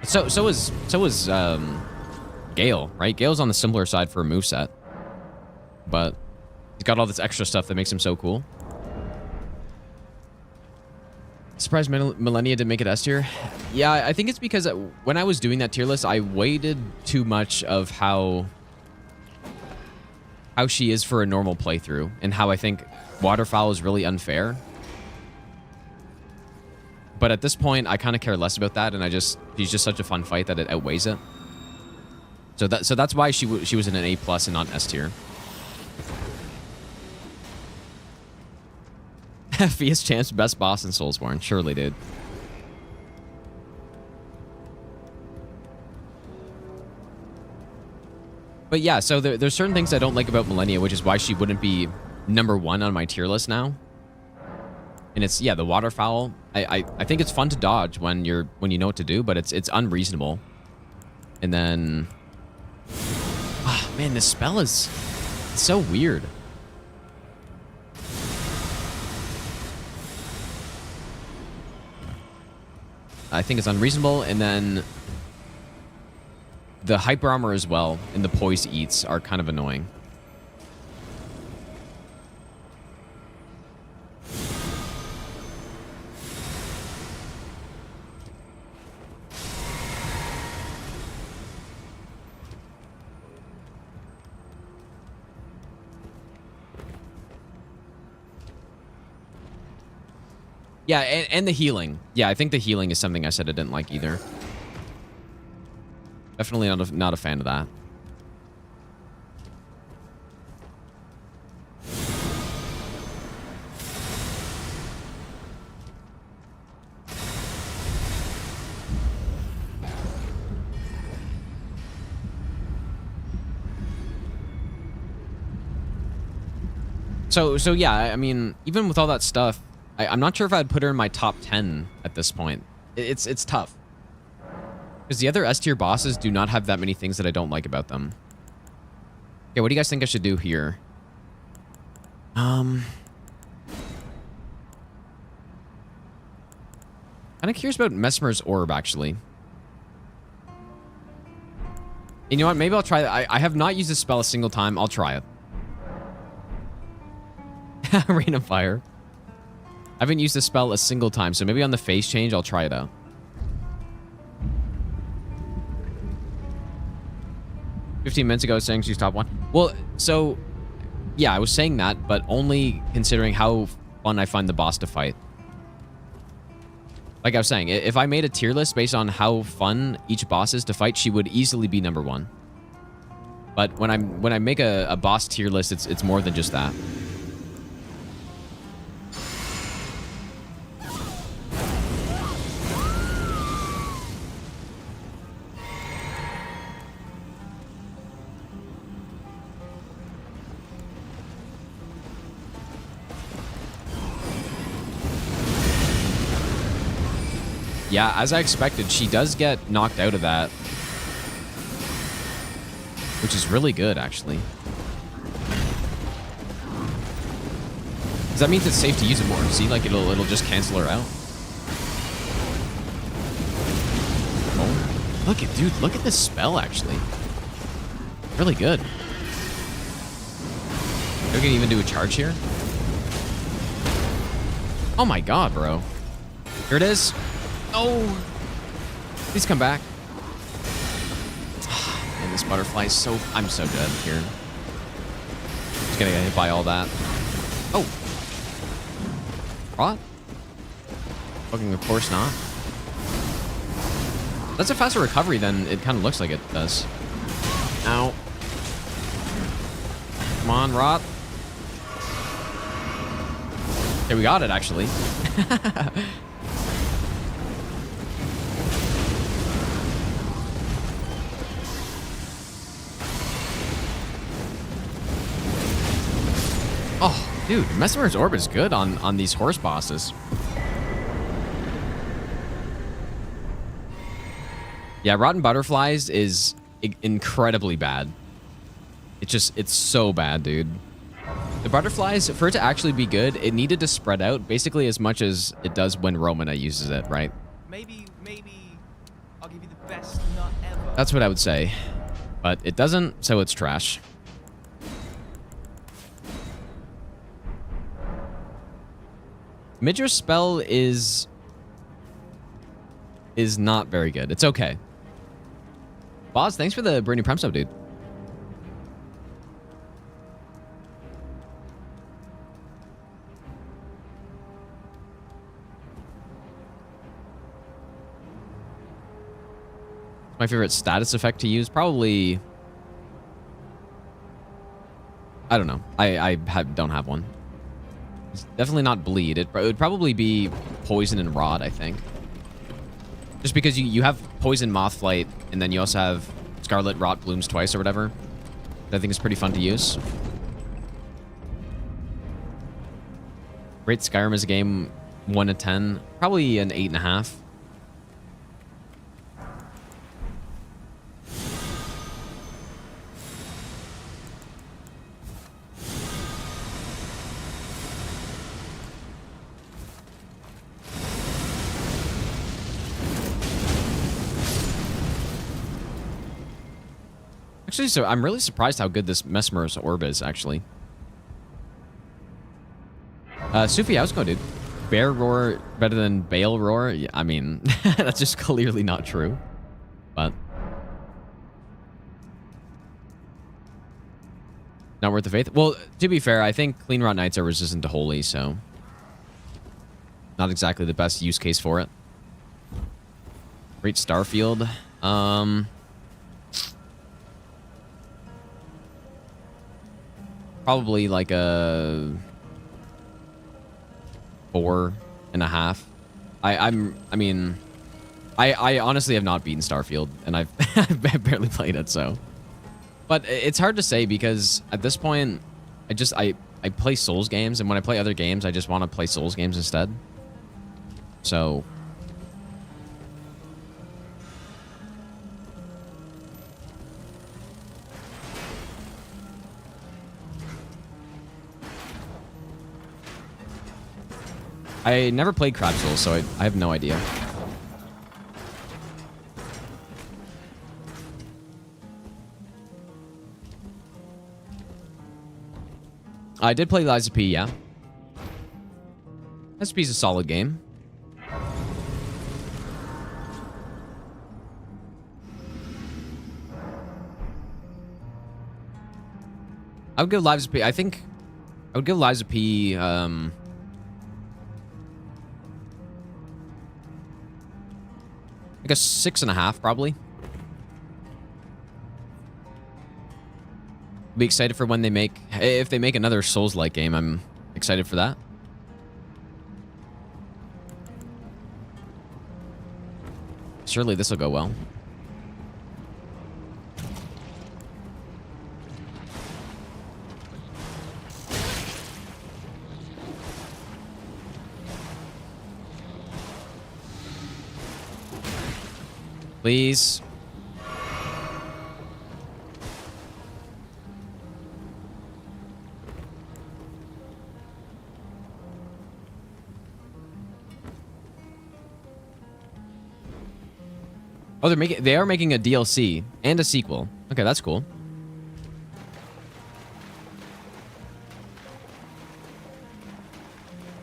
So is Gale, right? Gale's on the simpler side for a moveset. But he's got all this extra stuff that makes him so cool. Surprised Malenia didn't make it S tier. Yeah, I think it's because when I was doing that tier list, I weighted too much of how she is for a normal playthrough and how I think Waterfowl is really unfair. But at this point, I kind of care less about that, and she's just such a fun fight that it outweighs it. So that's why she was in an A+ and not S tier. Fia's Champs, best boss in Soulsborne. Surely, dude. But yeah, so there's certain things I don't like about Malenia, which is why she wouldn't be #1 on my tier list now. And it's, yeah, the Waterfowl. I think it's fun to dodge when you know what to do, but it's unreasonable. And then, oh man, this spell is so weird. I think it's unreasonable, and then the hyper armor as well and the poised eats are kind of annoying. Yeah, and the healing. Yeah, I think the healing is something I said I didn't like either. Definitely not a fan of that. So yeah, I mean, even with all that stuff, I'm not sure if I'd put her in my top 10 at this point. It's tough. Because the other S tier bosses do not have that many things that I don't like about them. Okay, what do you guys think I should do here? Kind of curious about Mesmer's Orb, actually. You know what? Maybe I'll try that. I have not used this spell a single time. I'll try it. Rain of Fire. I haven't used this spell a single time, so maybe on the phase change, I'll try it out. "15 minutes ago, saying she's top 1. Well, so, yeah, I was saying that, but only considering how fun I find the boss to fight. Like I was saying, if I made a tier list based on how fun each boss is to fight, she would easily be #1. But when I make a boss tier list, it's more than just that. Yeah, as I expected, she does get knocked out of that. Which is really good, actually. Does that mean it's safe to use it more? See, like it'll just cancel her out. Oh, look at, dude, look at this spell, actually. Really good. Are we gonna even do a charge here? Oh my god, bro. Here it is. Oh, please come back. Man, this butterfly is so... I'm so dead here. Just gonna get hit by all that. Oh. What? Fucking, of course not. That's a faster recovery than it kind of looks like it does. Ow. Come on, Rot. Okay, we got it, actually. Dude, Mesmer's Orb is good on these horse bosses. Yeah, Rotten Butterflies is incredibly bad. It's so bad, dude. The butterflies, for it to actually be good, it needed to spread out basically as much as it does when Romana uses it, right? Maybe I'll give you the best nut ever. That's what I would say. But it doesn't, so it's trash. Midra's spell is not very good. It's okay. Boz, thanks for the brand new Prime sub, dude. My favorite status effect to use? Probably... I don't know. I don't have one. It's definitely not bleed. It would probably be poison and rod, I think. Just because you have poison moth flight, and then you also have scarlet rot blooms twice or whatever. I think it's pretty fun to use. Rate Skyrim as a game 1 to 10. Probably an 8.5. Actually, so I'm really surprised how good this Mesmer's Orb is, actually. Sufi, how's it going, dude? Bear Roar better than Bale Roar? Yeah, I mean, that's just clearly not true. But... not worth the faith? Well, to be fair, I think Clean Rot Knights are resistant to Holy, so... not exactly the best use case for it. Great Starfield. Probably like a 4.5. I honestly have not beaten Starfield, and I've barely played it, so. But it's hard to say because at this point, I play Souls games, and when I play other games, I just want to play Souls games instead. So. I never played Crab Souls, so I have no idea. I did play Lies of P, yeah. Lies of P is a solid game. I would give Lies of P, I think... I would give Lies of P, like a 6.5, probably. Be excited for when they make... if they make another Souls-like game, I'm excited for that. Surely this will go well. Please. Oh, they are making a DLC and a sequel. Okay, that's cool.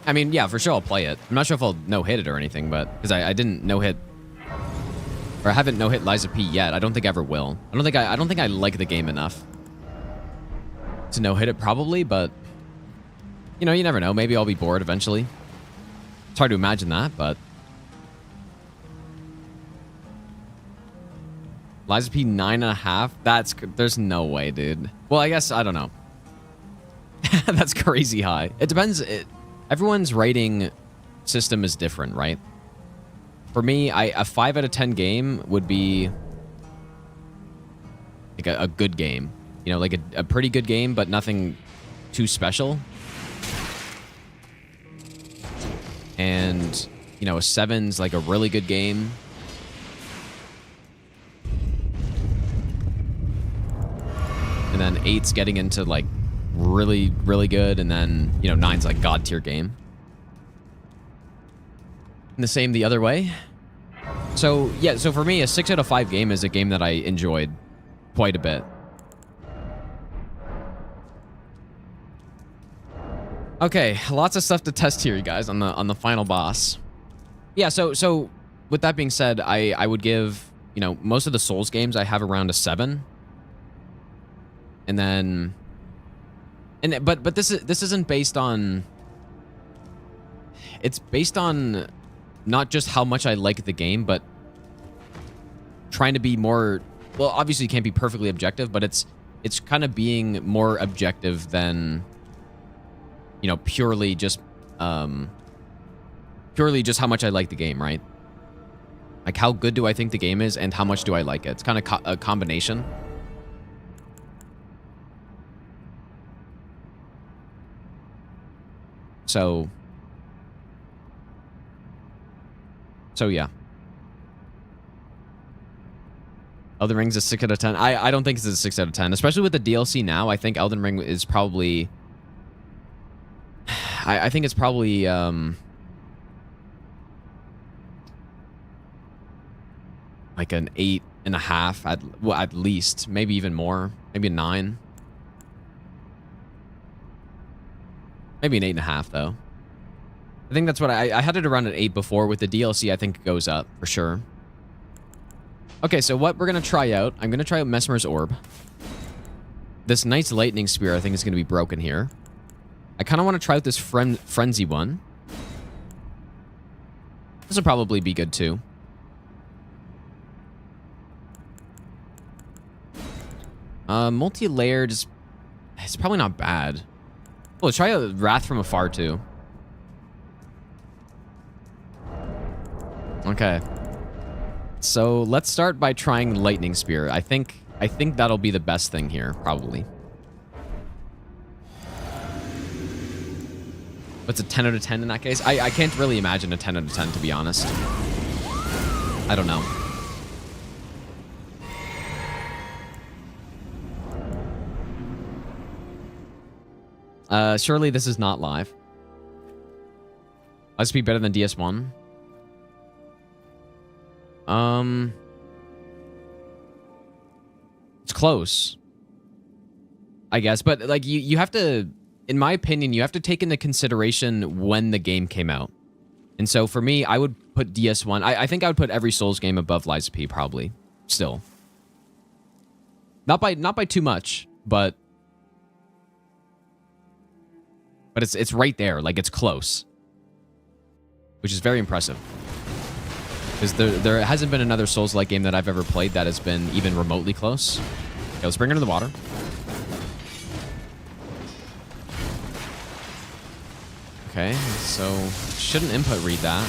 I mean, yeah, for sure I'll play it. I'm not sure if I'll no-hit it or anything, but because I didn't no-hit, or I haven't no-hit Lies of P yet. I don't think I ever will. I don't think I like the game enough to no-hit it probably, but you know, you never know. Maybe I'll be bored eventually. It's hard to imagine that, but Lies of P 9.5? There's no way, dude. Well, I guess, I don't know. That's crazy high. It depends. Everyone's rating system is different, right? For me, a 5 out of 10 game would be like a good game. You know, like a pretty good game, but nothing too special. And, you know, a 7's like a really good game. And then 8's getting into like really, really good. And then, you know, 9's like god tier game. And the same the other way. So, yeah, so for me, a 6 out of 5 game is a game that I enjoyed quite a bit. Okay, lots of stuff to test here, you guys, on the final boss. Yeah, so with that being said, I would give, you know, most of the Souls games I have around a 7. And then but this isn't based on, it's based on not just how much I like the game, but trying to be more, well, obviously you can't be perfectly objective, but it's kind of being more objective than, you know, purely just how much I like the game, right? Like, how good do I think the game is and how much do I like it? It's kind of a combination. So yeah. Elden Ring's a 6 out of 10. I don't think it's a 6 out of 10, especially with the DLC now. I think Elden Ring is probably, I think it's probably like an 8.5 at least, maybe even more, maybe a 9, maybe an 8.5 though. I think that's what I had it around an 8 before. With the DLC, I think it goes up for sure. Okay, so what we're gonna try out, I'm gonna try out Mesmer's Orb. This Knight's Lightning Spear, I think, is gonna be broken here. I kind of want to try out this Frenzy one. This will probably be good too. Multi-layered is, it's probably not bad. Oh, let's try a Wrath from Afar too. Okay. So let's start by trying Lightning Spear. I think that'll be the best thing here, probably. What's a 10 out of 10 in that case? I can't really imagine a 10 out of 10, to be honest. I don't know. Surely this is not live. Let's be better than DS1. It's close, I guess, but like you have to, in my opinion, you have to take into consideration when the game came out. And so for me, I would put DS1. I think I would put every Souls game above Lies of P, probably. Still. Not by too much, but it's right there. Like, it's close. Which is very impressive. Because there hasn't been another Souls-like game that I've ever played that has been even remotely close. Okay, let's bring her to the water. Okay, so shouldn't input read that.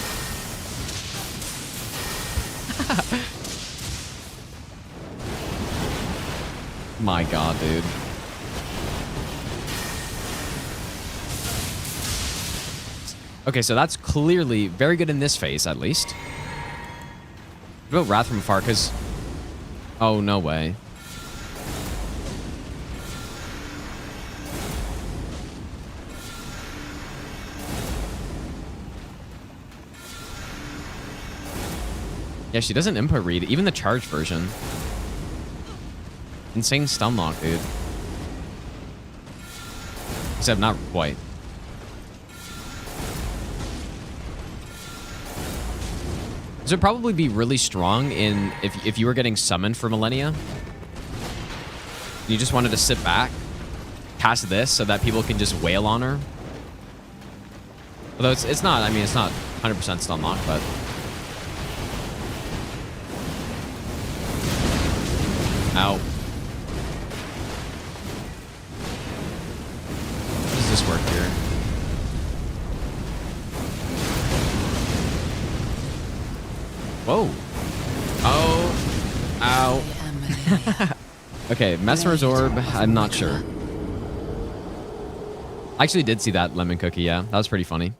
My god, dude. Okay, so that's clearly very good in this phase, at least. What about Wrath from Afar? Because... oh, no way. Yeah, she doesn't input read. Even the charge version. Insane stun lock, dude. Except not quite. This would probably be really strong in if you were getting summoned for Malenia. You just wanted to sit back, cast this so that people can just wail on her. Although it's not, I mean, it's not 100% stun lock, but... ow. How does this work here? Whoa. Oh. Ow. Okay, Mesmer's Orb, I'm not sure. I actually did see that lemon cookie, yeah. That was pretty funny.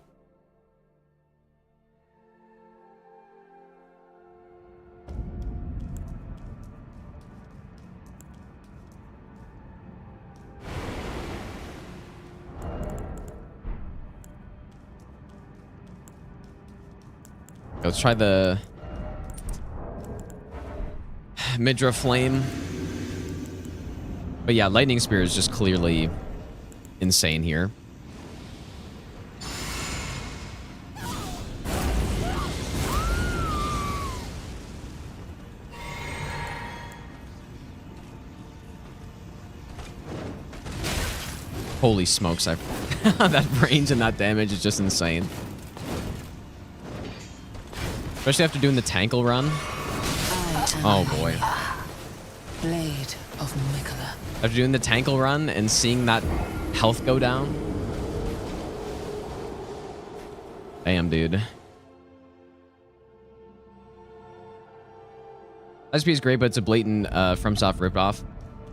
Let's try the Midra Flame. But yeah, Lightning Spear is just clearly insane here. Holy smokes, that range and that damage is just insane. Especially after doing the Tankle run. Oh boy. Blade of Mikola. After doing the Tankle run and seeing that health go down. Damn, dude. SP is great, but it's a blatant FromSoft ripoff.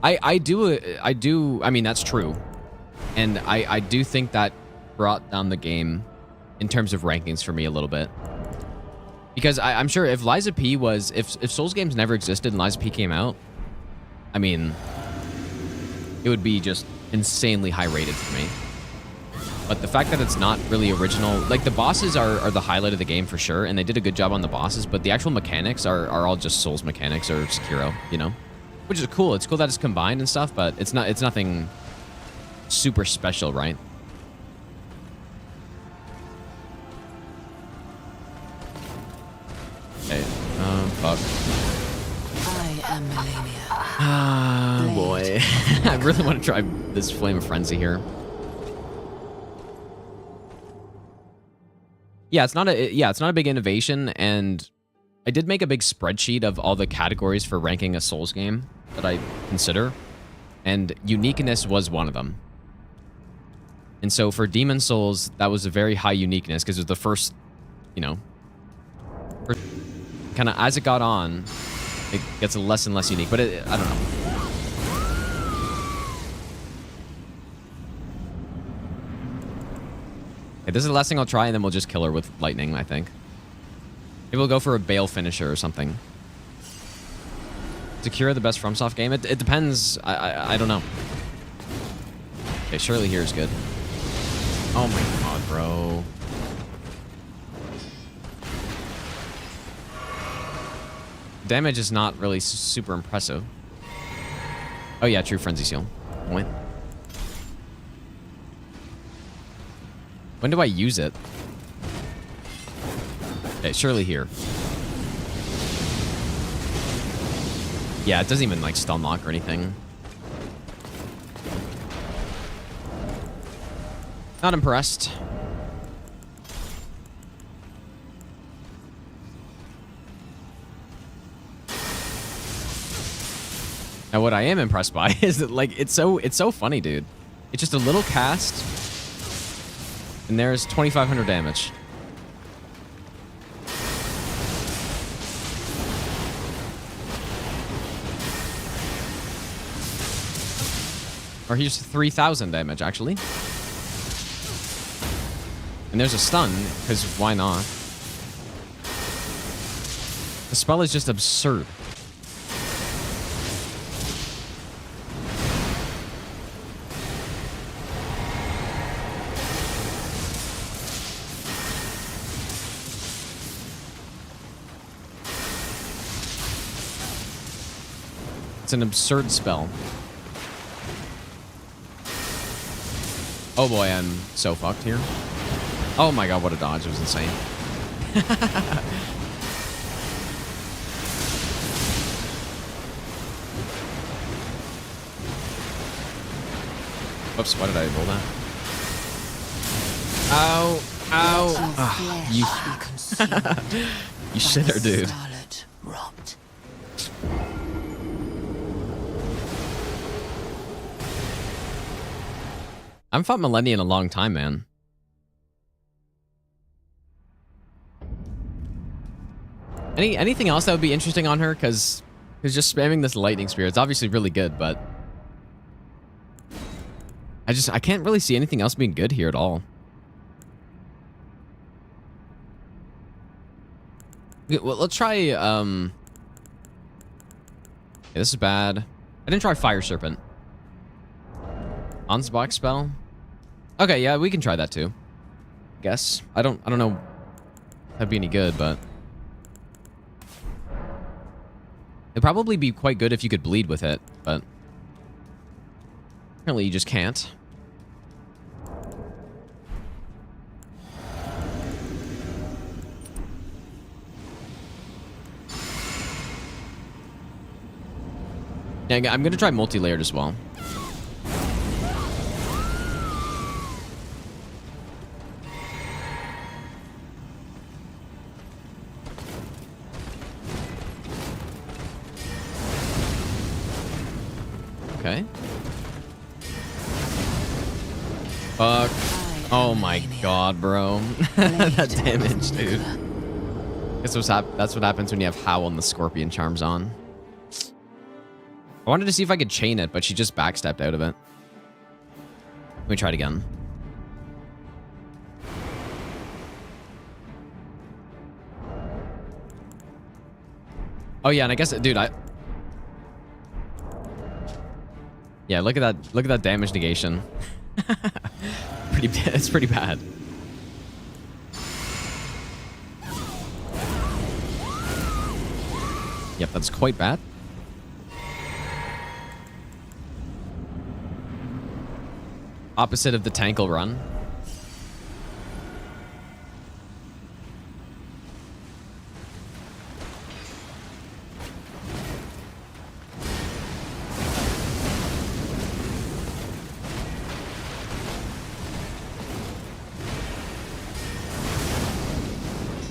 I mean, that's true. And I do think that brought down the game in terms of rankings for me a little bit. Because I'm sure if Liza P was... If Souls games never existed and Liza P came out, I mean, it would be just insanely high rated for me. But the fact that it's not really original... Like, the bosses are the highlight of the game for sure, and they did a good job on the bosses, but the actual mechanics are all just Souls mechanics or Sekiro, you know? Which is cool. It's cool that it's combined and stuff, but it's nothing... super special, right? Okay. Fuck. I am Malenia. Ah, boy. I really want to try this Flame of Frenzy here. Yeah, it's not a big innovation, and I did make a big spreadsheet of all the categories for ranking a Souls game that I consider, and uniqueness was one of them. And so for Demon Souls, that was a very high uniqueness because it was the first, you know, kind of as it got on, it gets less and less unique. But I don't know. Okay, this is the last thing I'll try, and then we'll just kill her with lightning, I think. Maybe we'll go for a Bale finisher or something. Sekiro the best FromSoft game? It depends. I don't know. Okay, surely here is good. Oh my god, bro. Damage is not really super impressive. Oh yeah, true Frenzy Seal. Point. When do I use it? Okay, surely here. Yeah, it doesn't even like stun lock or anything. Not impressed. Now what I am impressed by is that like it's so funny, dude. It's just a little cast and there's 2,500 damage. Or here's 3,000 damage actually. And there's a stun, because why not? The spell is just absurd. It's an absurd spell. Oh boy, I'm so fucked here. Oh my god, what a dodge. It was insane. Whoops, why did I roll that? Ow. Ow. Ah, you you shitter, dude. I haven't fought Malenia in a long time, man. Anything else that would be interesting on her? Because just spamming this lightning spear, it's obviously really good, but I can't really see anything else being good here at all. Okay, well, let's try, okay, this is bad. I didn't try Fire Serpent. Onsbox spell? Okay, yeah, we can try that too. Guess. I don't know if that'd be any good, but It'd probably be quite good if you could bleed with it, but apparently you just can't. Yeah, I'm gonna try multi-layered as well. Okay. Fuck. Oh my god, bro. That damage, dude. That's what happens when you have Howl and the Scorpion Charms on. I wanted to see if I could chain it, but she just backstepped out of it. Let me try it again. Oh yeah, and I guess, dude, yeah, look at that damage negation. It's pretty bad. Yep, that's quite bad. Opposite of the Tankle run.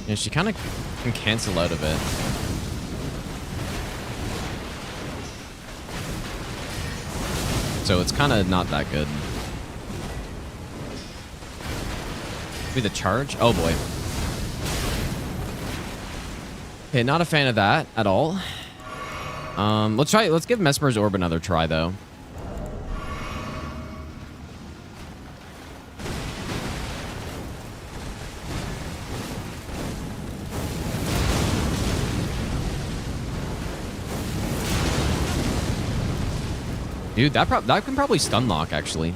Yeah, she kind of can cancel out of it. So it's kind of not that good. Maybe the charge? Oh boy. Okay, not a fan of that at all. Let's give Mesmer's Orb another try though. Dude, that can probably stun lock, actually.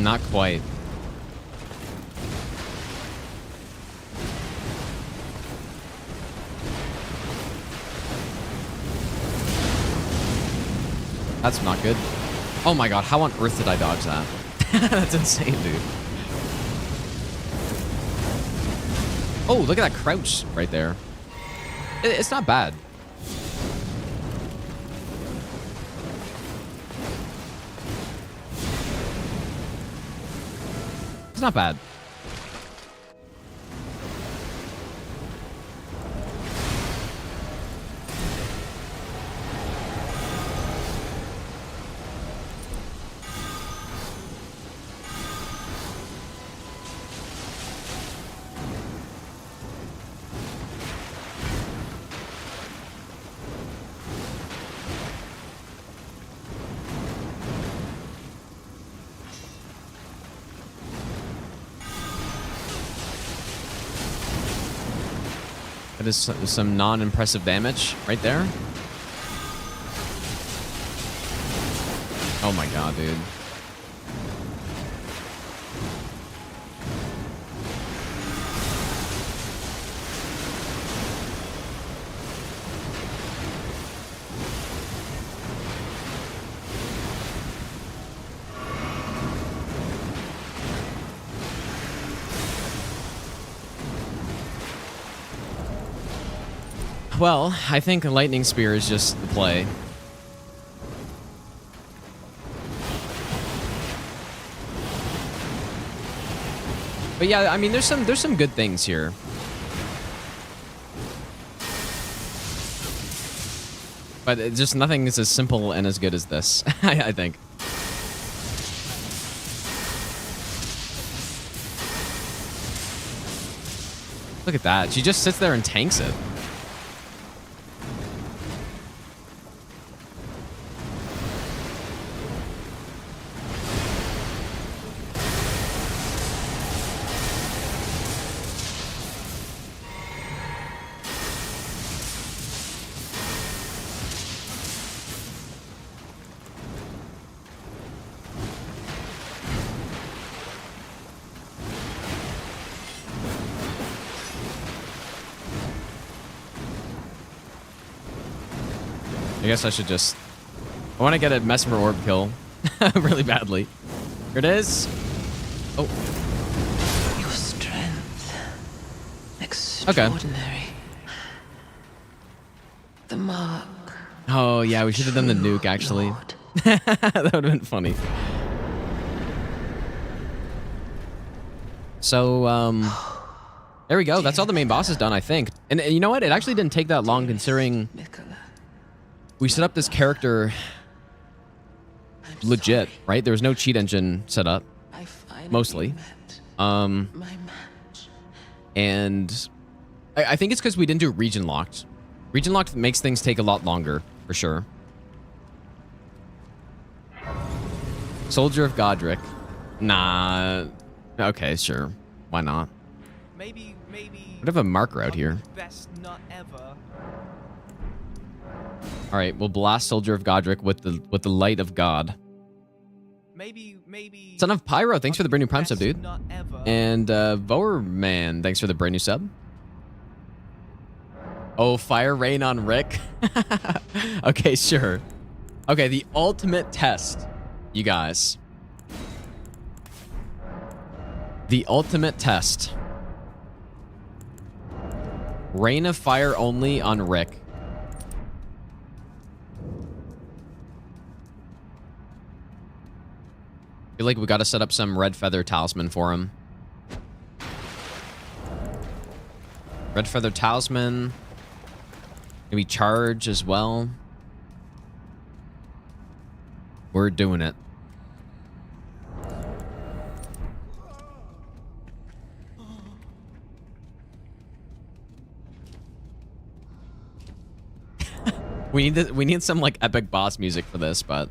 Not quite. That's not good. Oh my god, how on earth did I dodge that? That's insane, dude. Oh, look at that crouch right there. It's not bad. It's not bad. That is some non-impressive damage right there. Oh my god, dude. Well, I think a Lightning Spear is just the play. But yeah, I mean, there's some good things here. But just nothing is as simple and as good as this, I think. Look at that. She just sits there and tanks it. I guess I should just... I want to get a Mesmer Orb kill really badly. Here it is. Oh. Your strength. Extraordinary. The mark. Oh, yeah, we should have done the nuke, actually. That would have been funny. So, there we go. That's all the main boss is done, I think. And you know what? It actually didn't take that long, considering we set up this character legit, right? There was no cheat engine set up, mostly. And I think it's because we didn't do region locked. Region locked makes things take a lot longer, for sure. Soldier of Godric. Nah. Okay, sure. Why not? Maybe. What if a marker out here? Best nut ever. All right, we'll blast Soldier of Godric with the light of God. Maybe. Son of Pyro, thanks for the brand new Prime sub, dude. Nut ever. And Voerman, thanks for the brand new sub. Oh, fire rain on Rick. Okay, sure. Okay, the ultimate test, you guys. The ultimate test. Rain of fire only on Rick. I feel like we got to set up some red feather talisman for him. Red feather talisman. Maybe charge as well. We're doing it. We need some like epic boss music for this, but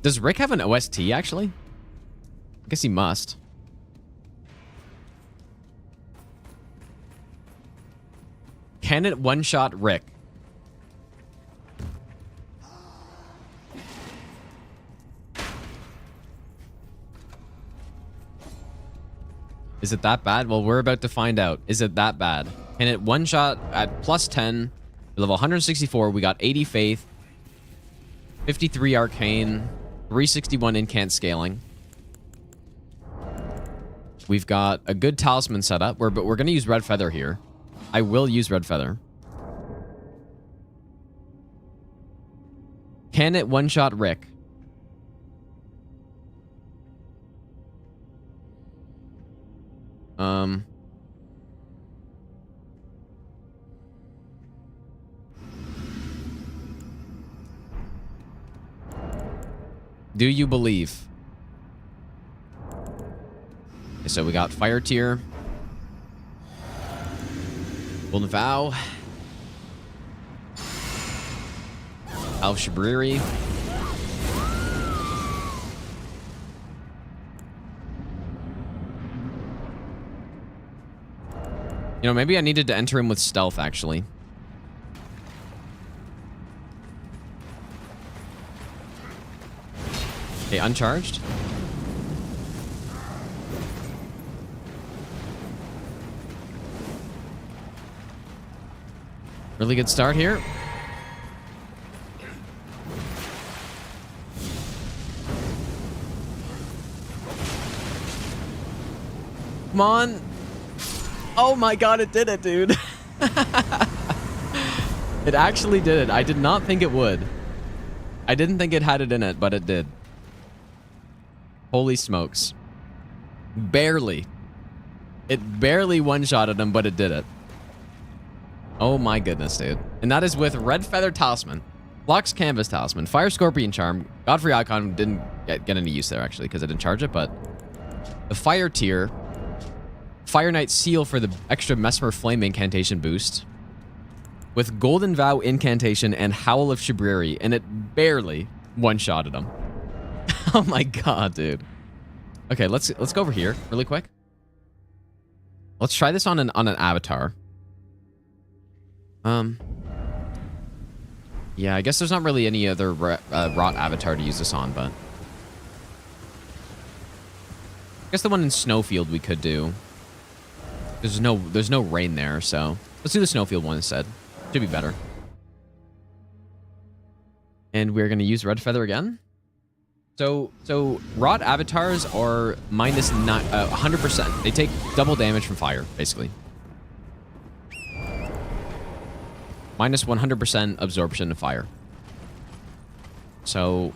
does Rick have an OST actually? I guess he must. Can it one-shot Rick? Is it that bad? Well, we're about to find out. Is it that bad? Can it one-shot at plus 10? Level 164, we got 80 Faith, 53 Arcane, 361 Incant Scaling. We've got a good talisman setup, but we're going to use Red Feather here. I will use Red Feather. Can it one-shot Rick? Do you believe? Okay, so we got Fire Tier. Golden Vow. Alf Shabriri. You know, maybe I needed to enter him with stealth, actually. Okay, uncharged. Really good start here. Come on. Oh my god, it did it, dude. It actually did it. I did not think it would. I didn't think it had it in it, but it did. Holy smokes. Barely. It barely one-shotted him, but it did it. Oh my goodness, dude. And that is with Red Feather Talisman, Flux Canvas Talisman, Fire Scorpion Charm. Godfrey Icon didn't get any use there, actually, because I didn't charge it, but the Fire Tier, Fire Knight Seal for the extra Mesmer Flame Incantation boost, with Golden Vow Incantation and Howl of Shabriri, and it barely one-shotted him. Oh my god, dude. Okay, let's go over here really quick. Let's try this on an avatar. Yeah, I guess there's not really any other rot avatar to use this on, but I guess the one in Snowfield we could do. There's no rain there, so let's do the Snowfield one instead. Should be better. And we're going to use Red Feather again. So Rot avatars are minus 100%. They take double damage from fire, basically. Minus 100% absorption of fire. So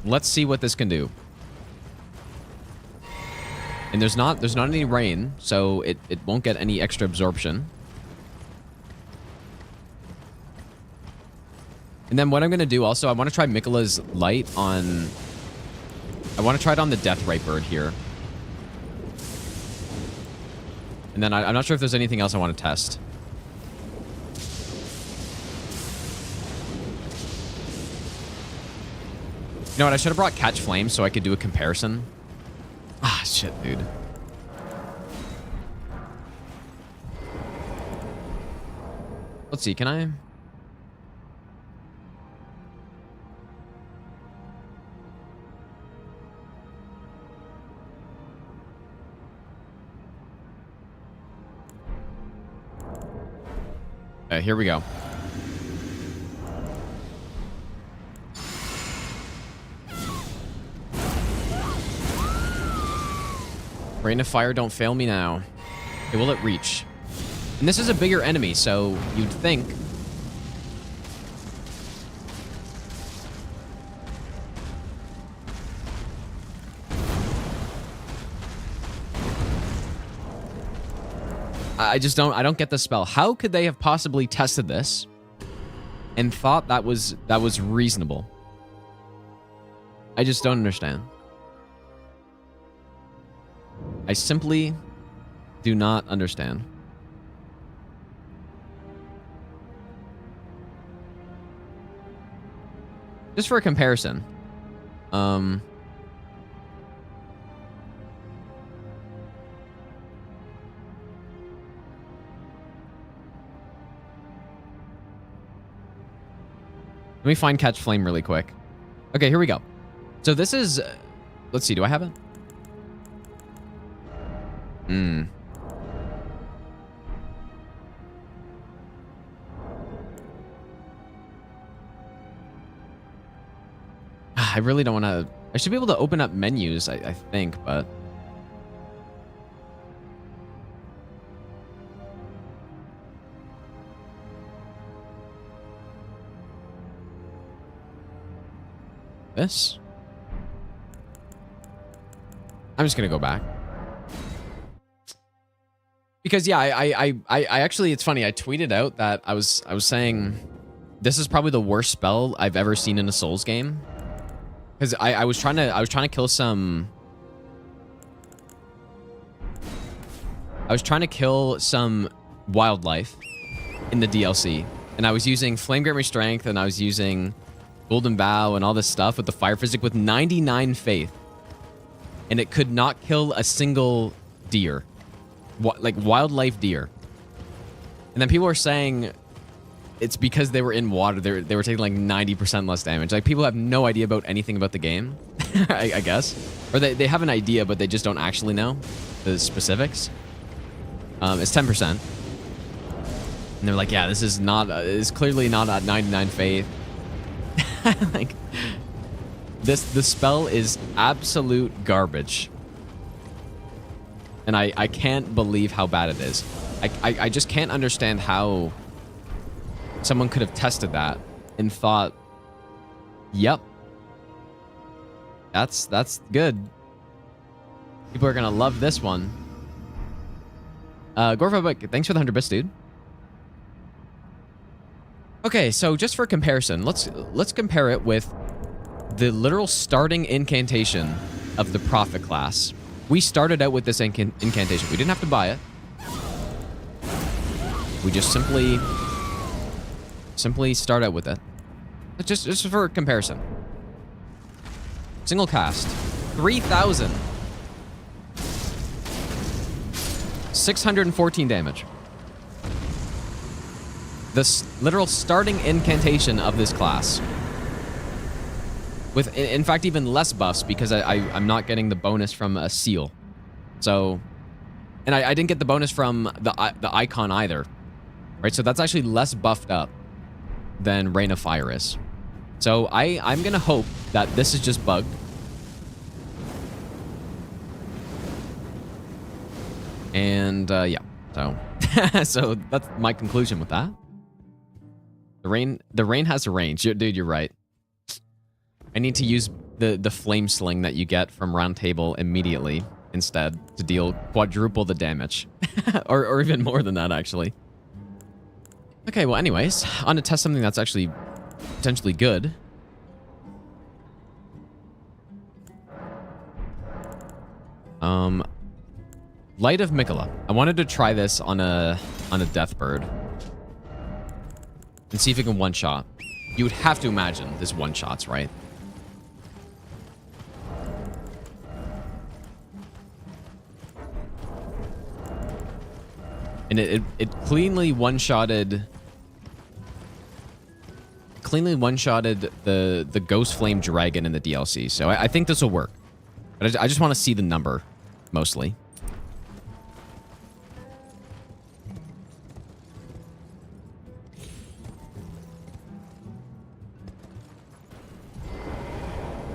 let's see what this can do. And there's not any rain, so it won't get any extra absorption. And then what I'm going to do also, I want to try Mikola's Light on... I want to try it on the Death Right bird here. And then I'm not sure if there's anything else I want to test. You know what? I should have brought Catch Flame so I could do a comparison. Ah, shit, dude. Let's see, can I... here we go. Rain of Fire, don't fail me now. Okay, will it reach? And this is a bigger enemy, so you'd think... I don't get the spell. How could they have possibly tested this and thought that was reasonable? I just don't understand. I simply do not understand. Just for a comparison. Let me find Catch Flame really quick. Okay, here we go. So this is... let's see, do I have it? I really don't want to... I should be able to open up menus, I think, but... This? I'm just gonna go back. Because yeah, I actually, it's funny, I tweeted out that I was saying this is probably the worst spell I've ever seen in a Souls game. Because I was trying to kill some... I was trying to kill some wildlife in the DLC. And I was using Flame Grant Strength, and I was using Golden Bow and all this stuff with the Fire Physic with 99 faith. And it could not kill a single deer. Like wildlife deer. And then people were saying it's because they were in water. They were taking like 90% less damage. Like people have no idea about anything about the game, I guess. Or they have an idea, but they just don't actually know the specifics. It's 10%. And they're like, yeah, this is not, it's clearly not at 99 faith. Like, the spell is absolute garbage. And I can't believe how bad it is. I just can't understand how someone could have tested that and thought, yep, that's good. People are gonna love this one. Gorfa, thanks for the 100 bits, dude. Okay, so just for comparison, let's compare it with the literal starting incantation of the Prophet class. We started out with this incantation. We didn't have to buy it. We just simply start out with it. Just for comparison. Single cast. 3,000. 614 damage. The literal starting incantation of this class. With, in fact, even less buffs because I'm not getting the bonus from a seal. So, and I didn't get the bonus from the icon either. Right, so that's actually less buffed up than Rain of Fire is. So I'm gonna hope that this is just bugged. And yeah, so so that's my conclusion with that. The rain has a range. Dude, you're right. I need to use the flame sling that you get from Round Table immediately instead to deal quadruple the damage. or even more than that, actually. Okay, well, anyways, on to test something that's actually potentially good. Light of Mikola. I wanted to try this on a Deathbird and see if it can one-shot. You would have to imagine this one-shots, right? And it cleanly one-shotted the Ghost Flame Dragon in the DLC. So I think this will work. But I just want to see the number, mostly.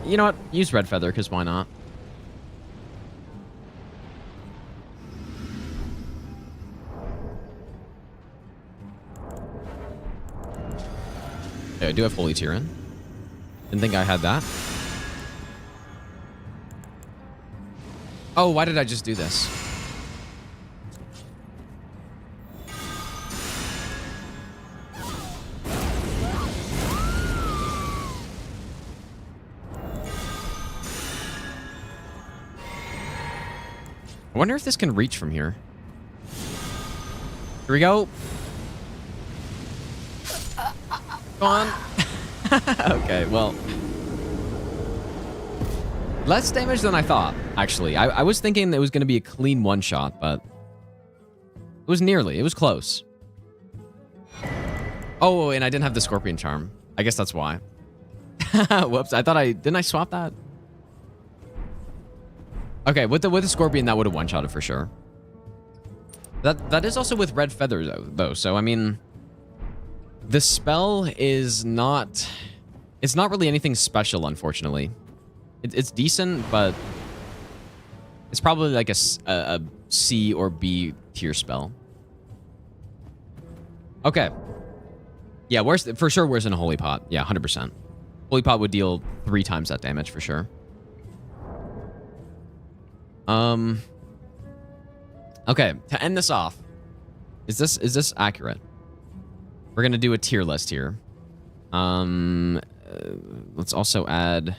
You know what? Use Red Feather, because why not? Okay, I do have Holy Tyrann. Didn't think I had that. Oh, why did I just do this? I wonder if this can reach from here. Here we go. Go on. Okay, well. Less damage than I thought, actually. I was thinking it was going to be a clean one-shot, but it was nearly. It was close. Oh, and I didn't have the Scorpion Charm. I guess that's why. Whoops, I thought didn't I swap that? Okay, with the Scorpion, that would have one-shotted for sure. That is also with Red Feather, though. So, I mean, the spell is not... It's not really anything special, unfortunately. It's decent, but it's probably like a C or B tier spell. Okay. Yeah, for sure worse than a Holy Pot. Yeah, 100%. Holy Pot would deal 3 times that damage for sure. Okay, to end this off, is this accurate? We're gonna do a tier list here. Let's also add.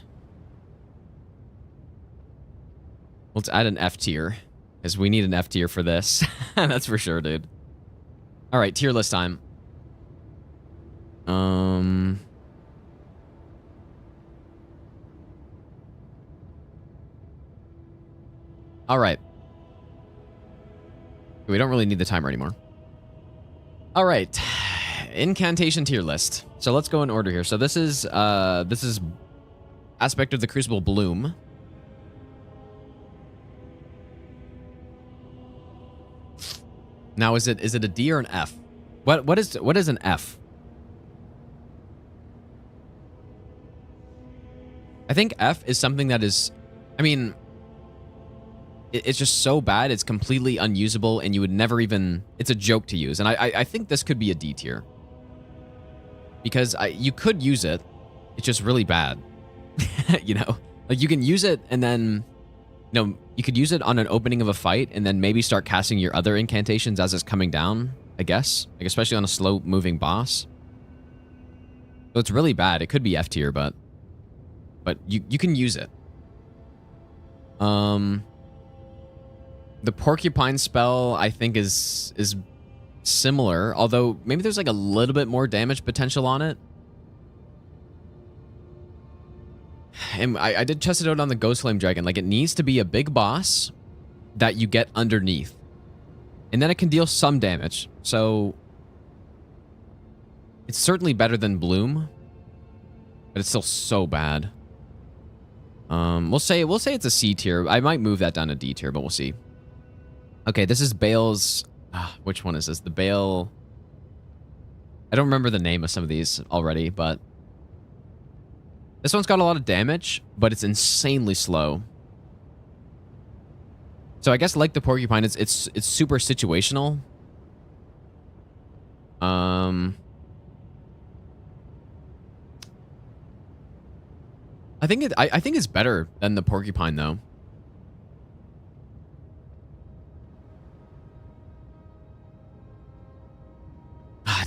Let's add an F tier, because we need an F tier for this. That's for sure, dude. All right, tier list time. All right. We don't really need the timer anymore. All right. Incantation tier list. So let's go in order here. So this is Aspect of the Crucible Bloom. Now is it a D or an F? What is an F? I think F is something that is, I mean, it's just so bad, it's completely unusable, and you would never even... It's a joke to use, and I think this could be a D tier. Because you could use it, it's just really bad. You know? Like, you can use it, and then... You know, you could use it on an opening of a fight, and then maybe start casting your other incantations as it's coming down, I guess. Like, especially on a slow-moving boss. So it's really bad. It could be F tier, but you can use it. The Porcupine spell, I think, is similar, although maybe there's like a little bit more damage potential on it. And I did test it out on the Ghost Flame Dragon. Like, it needs to be a big boss that you get underneath. And then it can deal some damage. So it's certainly better than Bloom, but it's still so bad. We'll say it's a C tier. I might move that down to D tier, but we'll see. Okay, this is Bale's... which one is this? The Bale... I don't remember the name of some of these already, but this one's got a lot of damage, but it's insanely slow. So I guess like the porcupine, it's super situational. I think it's better than the porcupine though.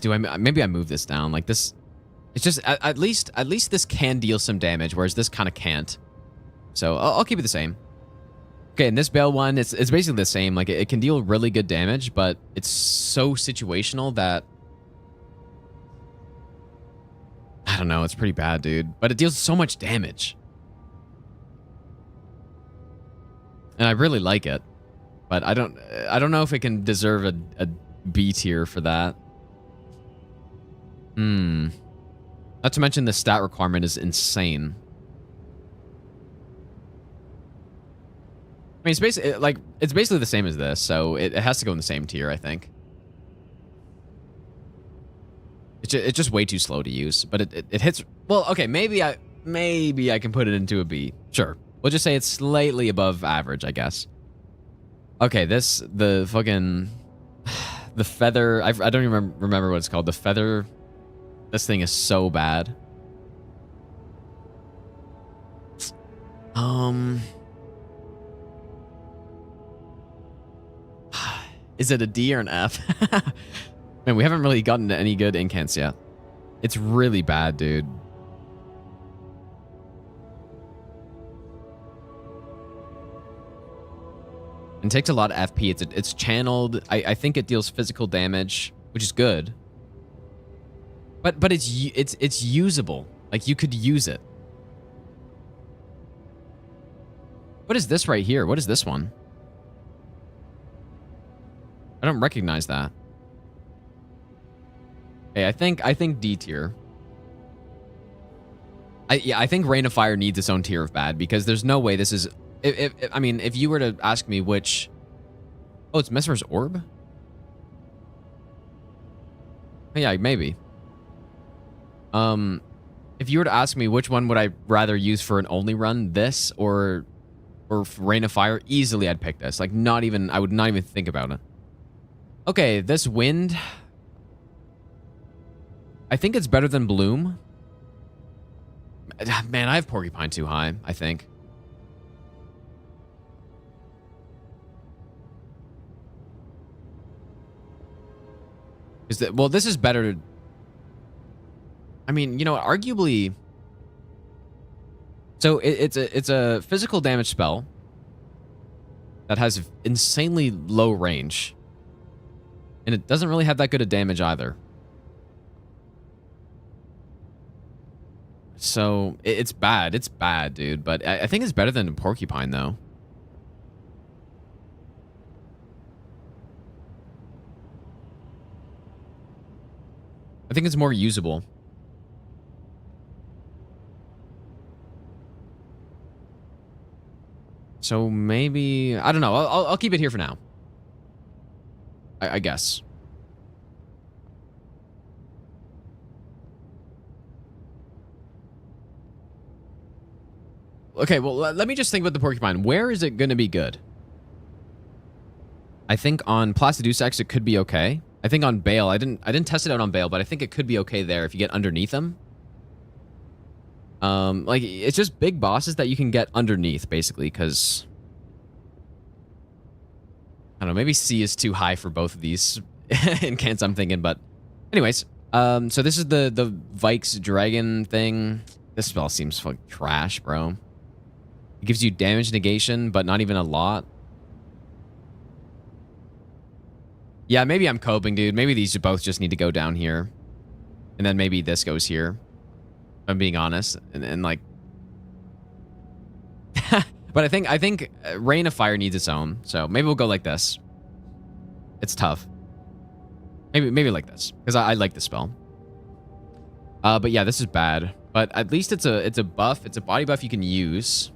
Maybe I move this down like this. It's just at least this can deal some damage, whereas this kind of can't. So I'll keep it the same. Okay, and this Bale one, it's basically the same. Like it can deal really good damage, but it's so situational that I don't know. It's pretty bad, dude. But it deals so much damage, and I really like it. But I don't know if it can deserve a B tier for that. Not to mention the stat requirement is insane. I mean, it's basically the same as this, so it has to go in the same tier, I think. It's just way too slow to use, but it hits. Well, okay, maybe I can put it into a B. Sure, we'll just say it's slightly above average, I guess. Okay, the feather. I don't even remember what it's called. The feather. This thing is so bad. Is it a D or an F? Man, we haven't really gotten to any good incants yet. It's really bad, dude. It takes a lot of FP. It's channeled. I think it deals physical damage, which is good. But it's usable. Like you could use it. What is this right here? What is this one? I don't recognize that. Okay, I think D tier. I think Rain of Fire needs its own tier of bad because there's no way this is. I mean, if you were to ask me which, oh, it's Mesmer's Orb. Yeah, maybe. If you were to ask me which one would I rather use for an only run, this or Rain of Fire, easily I'd pick this. Like I would not even think about it. Okay, this wind. I think it's better than Bloom. Man, I have Porcupine too high, I think. Well, this is better. I mean, you know, arguably. So it's a physical damage spell that has insanely low range, and it doesn't really have that good of damage either. So it's bad. It's bad, dude. But I think it's better than Porcupine, though. I think it's more usable. So maybe, I don't know. I'll keep it here for now. I guess. Okay, well, let me just think about the Porcupine. Where is it going to be good? I think on Placidusax it could be okay. I think on Bale, I didn't test it out on Bale, but I think it could be okay there if you get underneath them. Like it's just big bosses that you can get underneath, basically, because I don't know, maybe C is too high for both of these incants I'm thinking, but anyways, so this is the Vikes dragon thing. This spell seems like trash, bro. It gives you damage negation, but not even a lot. Yeah, maybe I'm coping, dude. Maybe these both just need to go down here. And then maybe this goes here. If I'm being honest. And like... But I think Rain of Fire needs its own. So maybe we'll go like this. It's tough. Maybe like this. Because I like the spell. But yeah, this is bad. But at least it's a buff. It's a body buff you can use.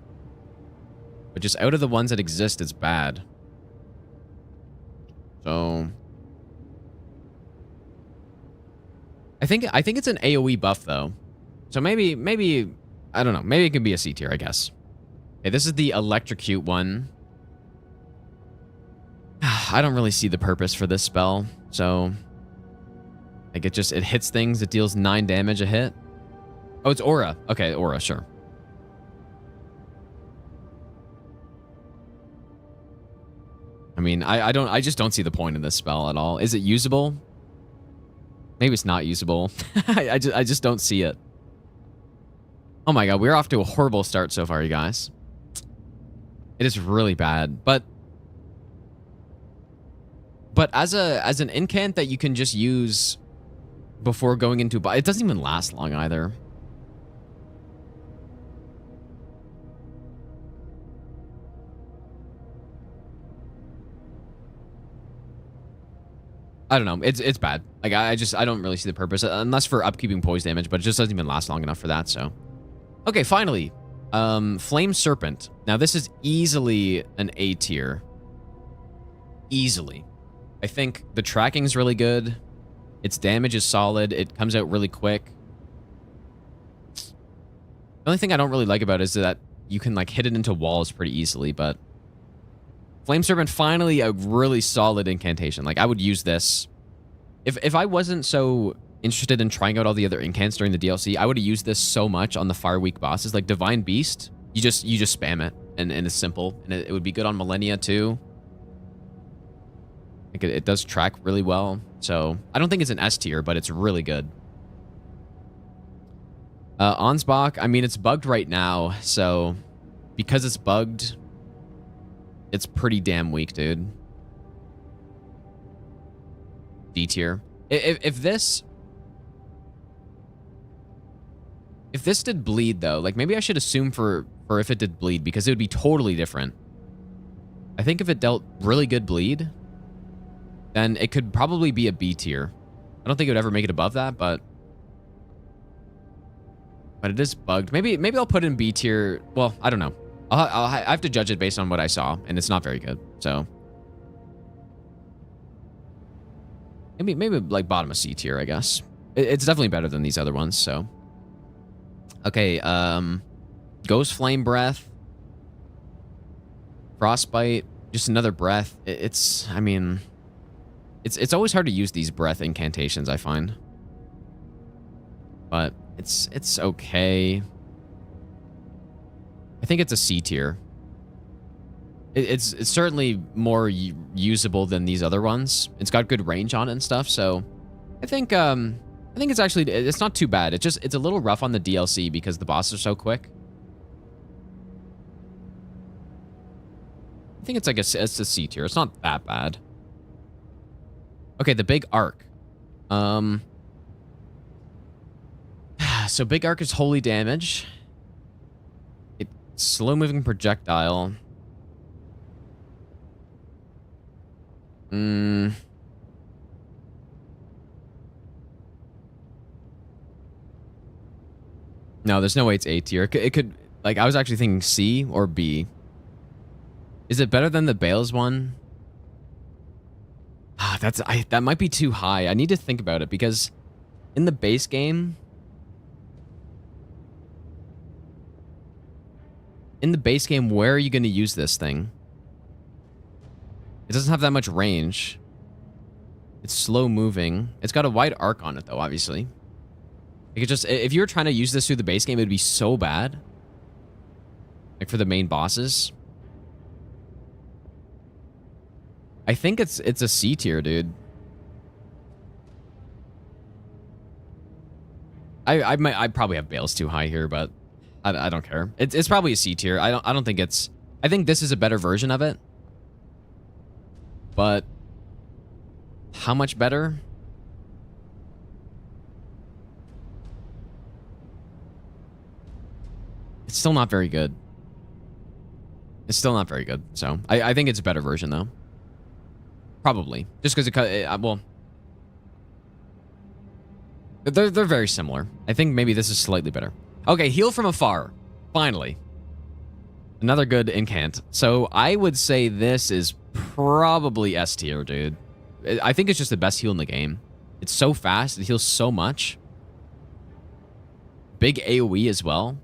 But just out of the ones that exist, it's bad. So... I think it's an AoE buff though. So maybe I don't know. Maybe it can be a C tier, I guess. Okay, this is the electrocute one. I don't really see the purpose for this spell. So like it hits things, it deals 9 damage a hit. Oh, it's aura. Okay, aura, sure. I mean, I just don't see the point in this spell at all. Is it usable? Maybe it's not usable. I just don't see it. Oh my god, we're off to a horrible start so far, you guys. It is really bad, but as an incant that you can just use before going into, it doesn't even last long either. I don't know. It's bad. Like I don't really see the purpose unless for upkeeping poise damage, but it just doesn't even last long enough for that. So, okay, finally, Flame Serpent. Now this is easily an A tier. Easily. I think the tracking's really good. Its damage is solid. It comes out really quick. The only thing I don't really like about it is that you can like hit it into walls pretty easily, but Flame Serpent, finally a really solid incantation. Like, I would use this. If I wasn't so interested in trying out all the other incants during the DLC, I would have used this so much on the fire weak bosses. Like, Divine Beast, you just spam it, and it's simple. And it would be good on Malenia, too. Like, it does track really well. So, I don't think it's an S tier, but it's really good. Ansbach, I mean, it's bugged right now, so because it's bugged, it's pretty damn weak, dude. D tier. If this did bleed though, like maybe I should assume for if it did bleed, because it would be totally different. I think if it dealt really good bleed, then it could probably be a B tier. I don't think it would ever make it above that, but it is bugged. Maybe I'll put it in B tier. Well, I don't know. I have to judge it based on what I saw, and it's not very good. So maybe like bottom of C tier, I guess. It's definitely better than these other ones. So okay, Ghost Flame Breath, Frostbite, just another breath. I mean, it's always hard to use these breath incantations, I find, but it's okay. I think it's a C tier. It's certainly more usable than these other ones. It's got good range on it and stuff, so I think it's actually, it's not too bad. It's a little rough on the DLC because the bosses are so quick. I think it's like it's a C tier. It's not that bad. Okay, the Big Arc. So Big Arc is holy damage. Slow moving projectile. No, there's no way it's A tier. It could, like, I was actually thinking C or B. Is it better than the Bales one? That might be too high. I need to think about it because in the base game, where are you going to use this thing? It doesn't have that much range. It's slow moving. It's got a wide arc on it, though, obviously. If you were trying to use this through the base game, it would be so bad. Like, for the main bosses. I think it's a C tier, dude. I'd probably have Bales too high here, but I don't care. It's probably a C tier. I don't think it's... I think this is a better version of it. But how much better? It's still not very good. It's still not very good. So I think it's a better version though. Probably just because well, they're very similar. I think maybe this is slightly better. Okay, Heal from Afar. Finally. Another good incant. So I would say this is probably S tier, dude. I think it's just the best heal in the game. It's so fast. It heals so much. Big AoE as well.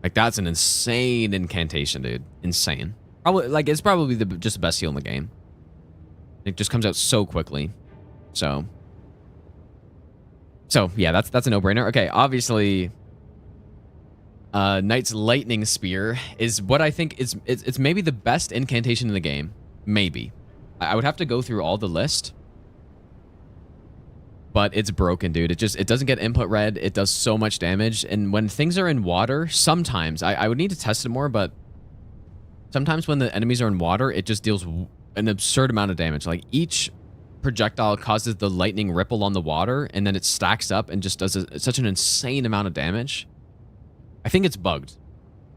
Like, that's an insane incantation, dude. Insane. Probably, like, it's probably just the best heal in the game. It just comes out so quickly. So yeah, that's a no-brainer. Okay, obviously, Knight's Lightning Spear is what I think is it's maybe the best incantation in the game. Maybe. I would have to go through all the list. But it's broken, dude. It doesn't get input red. It does so much damage. And when things are in water, sometimes, I would need to test it more, but sometimes when the enemies are in water, it just deals an absurd amount of damage. Like, each projectile causes the lightning ripple on the water, and then it stacks up and just does such an insane amount of damage. I think it's bugged.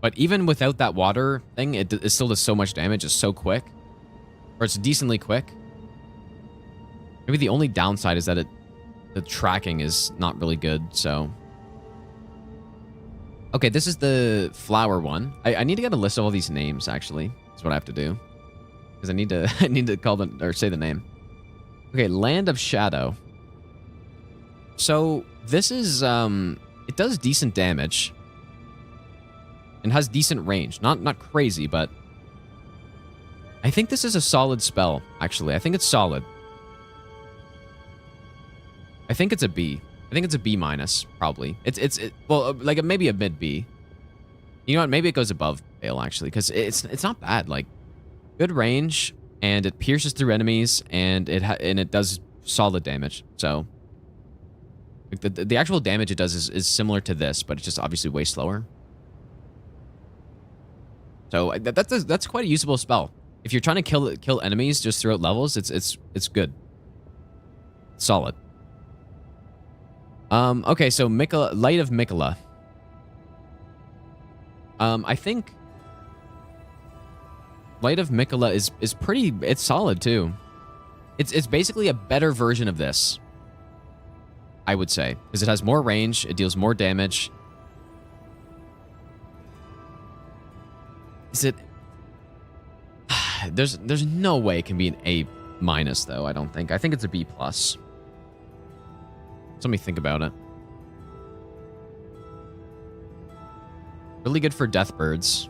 But even without that water thing, it still does so much damage. It's so quick. Or it's decently quick. Maybe the only downside is that the tracking is not really good, so... Okay, this is the flower one. I need to get a list of all these names, actually. That's what I have to do. Because I need to call them, or say the name. Okay, Land of Shadow. So, this is, it does decent damage. And has decent range. Not crazy, but... I think this is a solid spell, actually. I think it's solid. I think it's a B. I think it's a B minus, probably. Well, like maybe a mid B. You know what? Maybe it goes above Bale, actually, because it's not bad. Like, good range, and it pierces through enemies, and it does solid damage. So, like the actual damage it does is similar to this, but it's just obviously way slower. So that's quite a usable spell. If you're trying to kill enemies just throughout levels, it's good. Solid. Okay, so Light of Mikola. I think Light of Mikola is pretty, it's solid too. It's basically a better version of this, I would say, because it has more range, it deals more damage. Is it? There's no way it can be an A minus though. I don't think. I think it's a B plus. Let me think about it. Really good for death birds.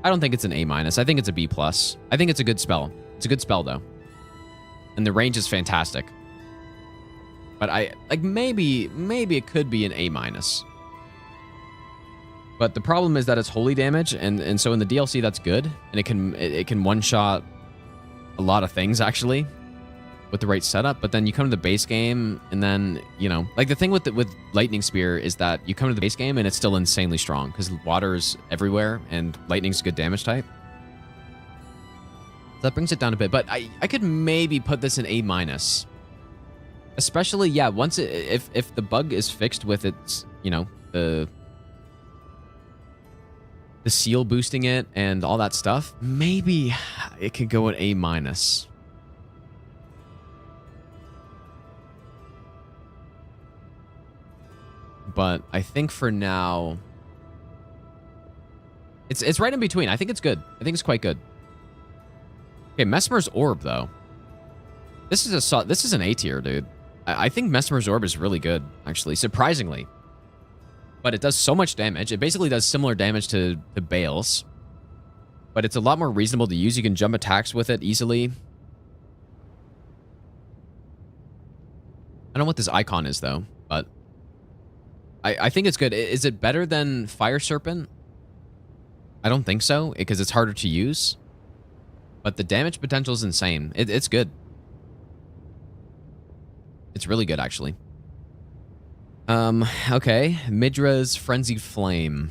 I don't think it's an A minus. I think it's a B plus. I think it's a good spell. It's a good spell though, and the range is fantastic. But maybe it could be an A minus. But the problem is that it's holy damage, and so in the DLC that's good, and it can one shot a lot of things actually. With the right setup, but then you come to the base game, and then, you know, like the thing with Lightning Spear is that you come to the base game and it's still insanely strong because water's everywhere and lightning's a good damage type. That brings it down a bit, but I could maybe put this in A minus, especially once if the bug is fixed with its, you know, the seal boosting it and all that stuff, maybe it could go at A minus. But I think for now, it's right in between. I think it's good. I think it's quite good. Okay, Mesmer's Orb though. This is an A tier, dude. I think Mesmer's Orb is really good, actually, surprisingly. But it does so much damage. It basically does similar damage to Bale's, but it's a lot more reasonable to use. You can jump attacks with it easily. I don't know what this icon is though, but. I think it's good. Is it better than Fire Serpent? I don't think so, because it's harder to use. But the damage potential is insane. It's good. It's really good, actually. Okay. Midra's Frenzied Flame.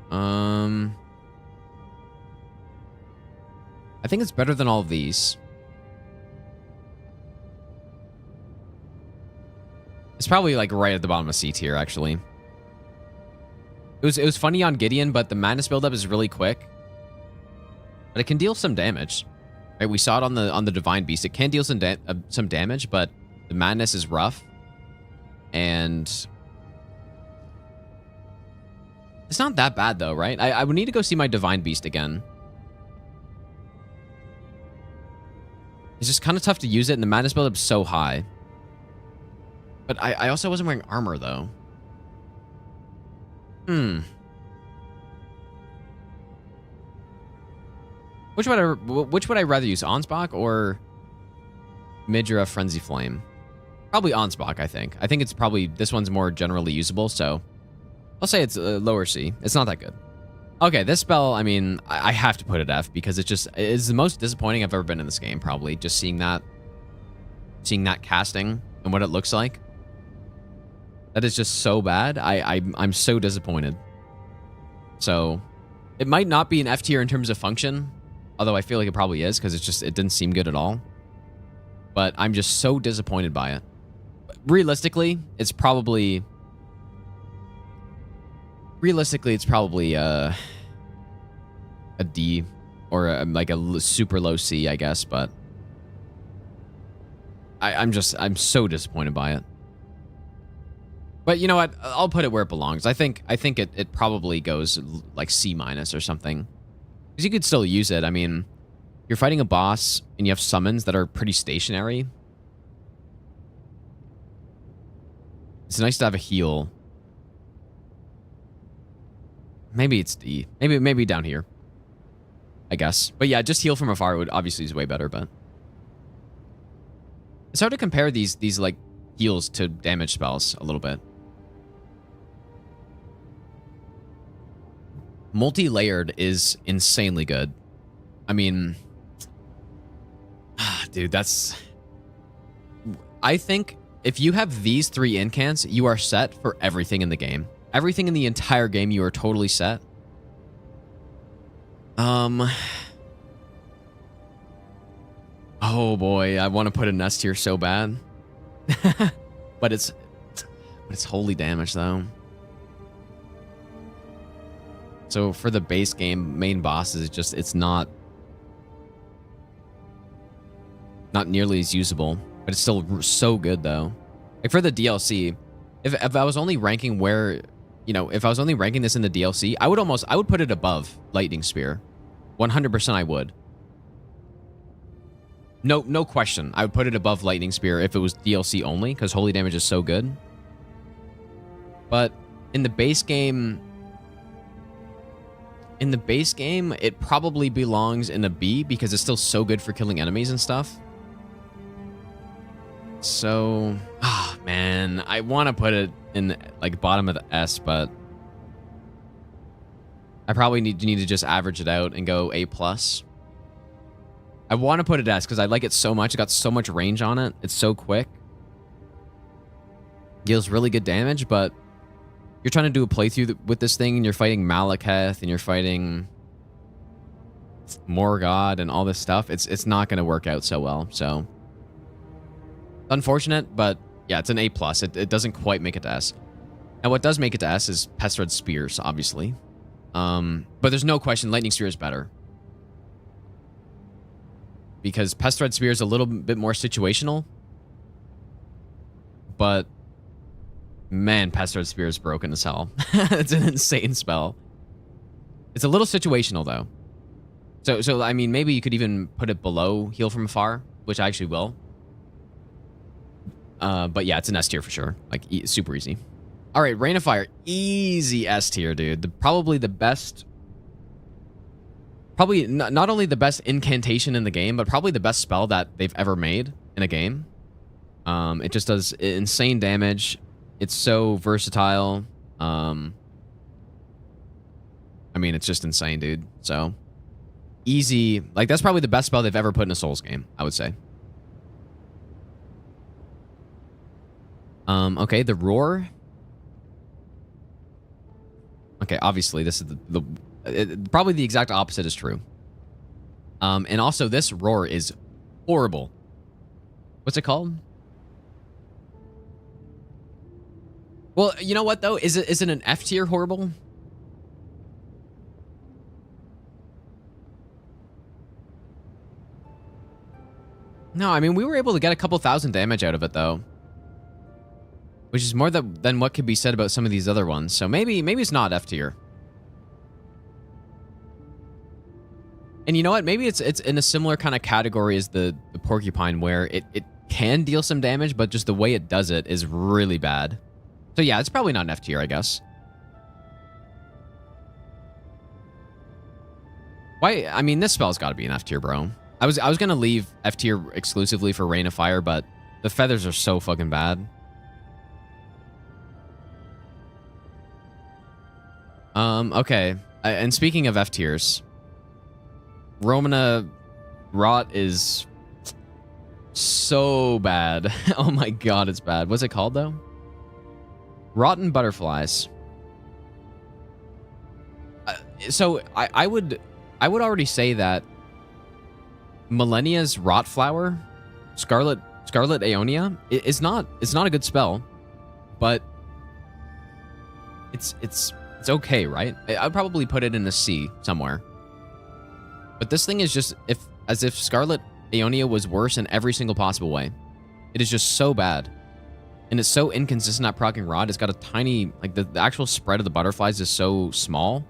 I think it's better than all of these. It's probably like right at the bottom of C tier, actually. It was funny on Gideon, but the madness buildup is really quick. But it can deal some damage. Right? We saw it on the Divine Beast. It can deal some damage, but the madness is rough. And It's not that bad though, right? I would need to go see my Divine Beast again. It's just kind of tough to use it, and the madness build-up's so high. But I also wasn't wearing armor though. Which would I rather use, Ansbach or Midra Frenzy Flame? Probably Ansbach, I think. I think it's probably, this one's more generally usable, so I'll say it's lower C. It's not that good. Okay, this spell, I mean, I have to put it F because it's the most disappointing I've ever been in this game, probably. Just seeing that casting and what it looks like. That is just so bad. I'm so disappointed. So, it might not be an F tier in terms of function, although I feel like it probably is because it didn't seem good at all. But I'm just so disappointed by it. Realistically, it's probably a D or like a super low C, I guess, but I'm so disappointed by it. But you know what? I'll put it where it belongs. I think it probably goes like C- or something. Because you could still use it. I mean, you're fighting a boss and you have summons that are pretty stationary. It's nice to have a heal. Maybe it's D. Maybe down here, I guess. But yeah, just heal from afar would obviously is way better, but it's hard to compare these like heals to damage spells a little bit. Multi-layered is insanely good. I mean, dude, I think if you have these 3 incants, you are set for everything in the game. Everything in the entire game, you are totally set. Oh boy, I want to put an S tier so bad. but it's holy damage though. So for the base game, main bosses, it's not nearly as usable, but it's still so good though. Like for the DLC, if I was only ranking if I was only ranking this in the DLC, I would put it above Lightning Spear. 100% I would. No question. I would put it above Lightning Spear if it was DLC only, because holy damage is so good. But in the base game, it probably belongs in a B because it's still so good for killing enemies and stuff. So, man, I want to put it in like bottom of the S, but I probably need to just average it out and go A+. I want to put it S because I like it so much. It got so much range on it. It's so quick. Deals really good damage, but you're trying to do a playthrough with this thing and you're fighting Malekith and you're fighting Morgott and all this stuff. It's not going to work out so well. So unfortunate, but yeah, it's an A+. It doesn't quite make it to S. Now, what does make it to S is Pestred Spears, obviously. But there's no question Lightning Spear is better. Because Pestred Spear is a little bit more situational. But man, Pestred Spear is broken as hell. It's an insane spell. It's a little situational, though. So I mean, maybe you could even put it below Heal from Afar, which I actually will. But yeah, it's an S tier for sure. Like, super easy. All right, Rain of Fire. Easy S tier, dude. Probably the best... Probably not only the best incantation in the game, but probably the best spell that they've ever made in a game. It just does insane damage. It's so versatile. I mean, it's just insane, dude. So, easy. Like, that's probably the best spell they've ever put in a Souls game, I would say. Okay, the Roar. Okay, obviously, this is probably the exact opposite is true. And also, this Roar is horrible. What's it called? Well, you know what, though? Is it an F tier horrible? No, I mean, we were able to get a couple thousand damage out of it, though. Which is more than what could be said about some of these other ones. So maybe it's not F tier. And you know what? Maybe it's in a similar kind of category as the Porcupine, where it can deal some damage, but just the way it does it is really bad. So yeah, it's probably not an F tier, I guess. Why? I mean, this spell's got to be an F tier, bro. I was gonna leave F tier exclusively for Rain of Fire, but the feathers are so fucking bad. Okay. And speaking of F tiers, Romana Rot is so bad. Oh my god, it's bad. What's it called though? Rotten Butterflies. So I would already say that Malenia's Rot Flower, Scarlet Aeonia, it's not a good spell, but it's okay, right? I'd probably put it in a C somewhere. But this thing is just as if Scarlet Aeonia was worse in every single possible way. It is just so bad. And it's so inconsistent at proccing Rod. It's got a tiny, like the actual spread of the butterflies is so small.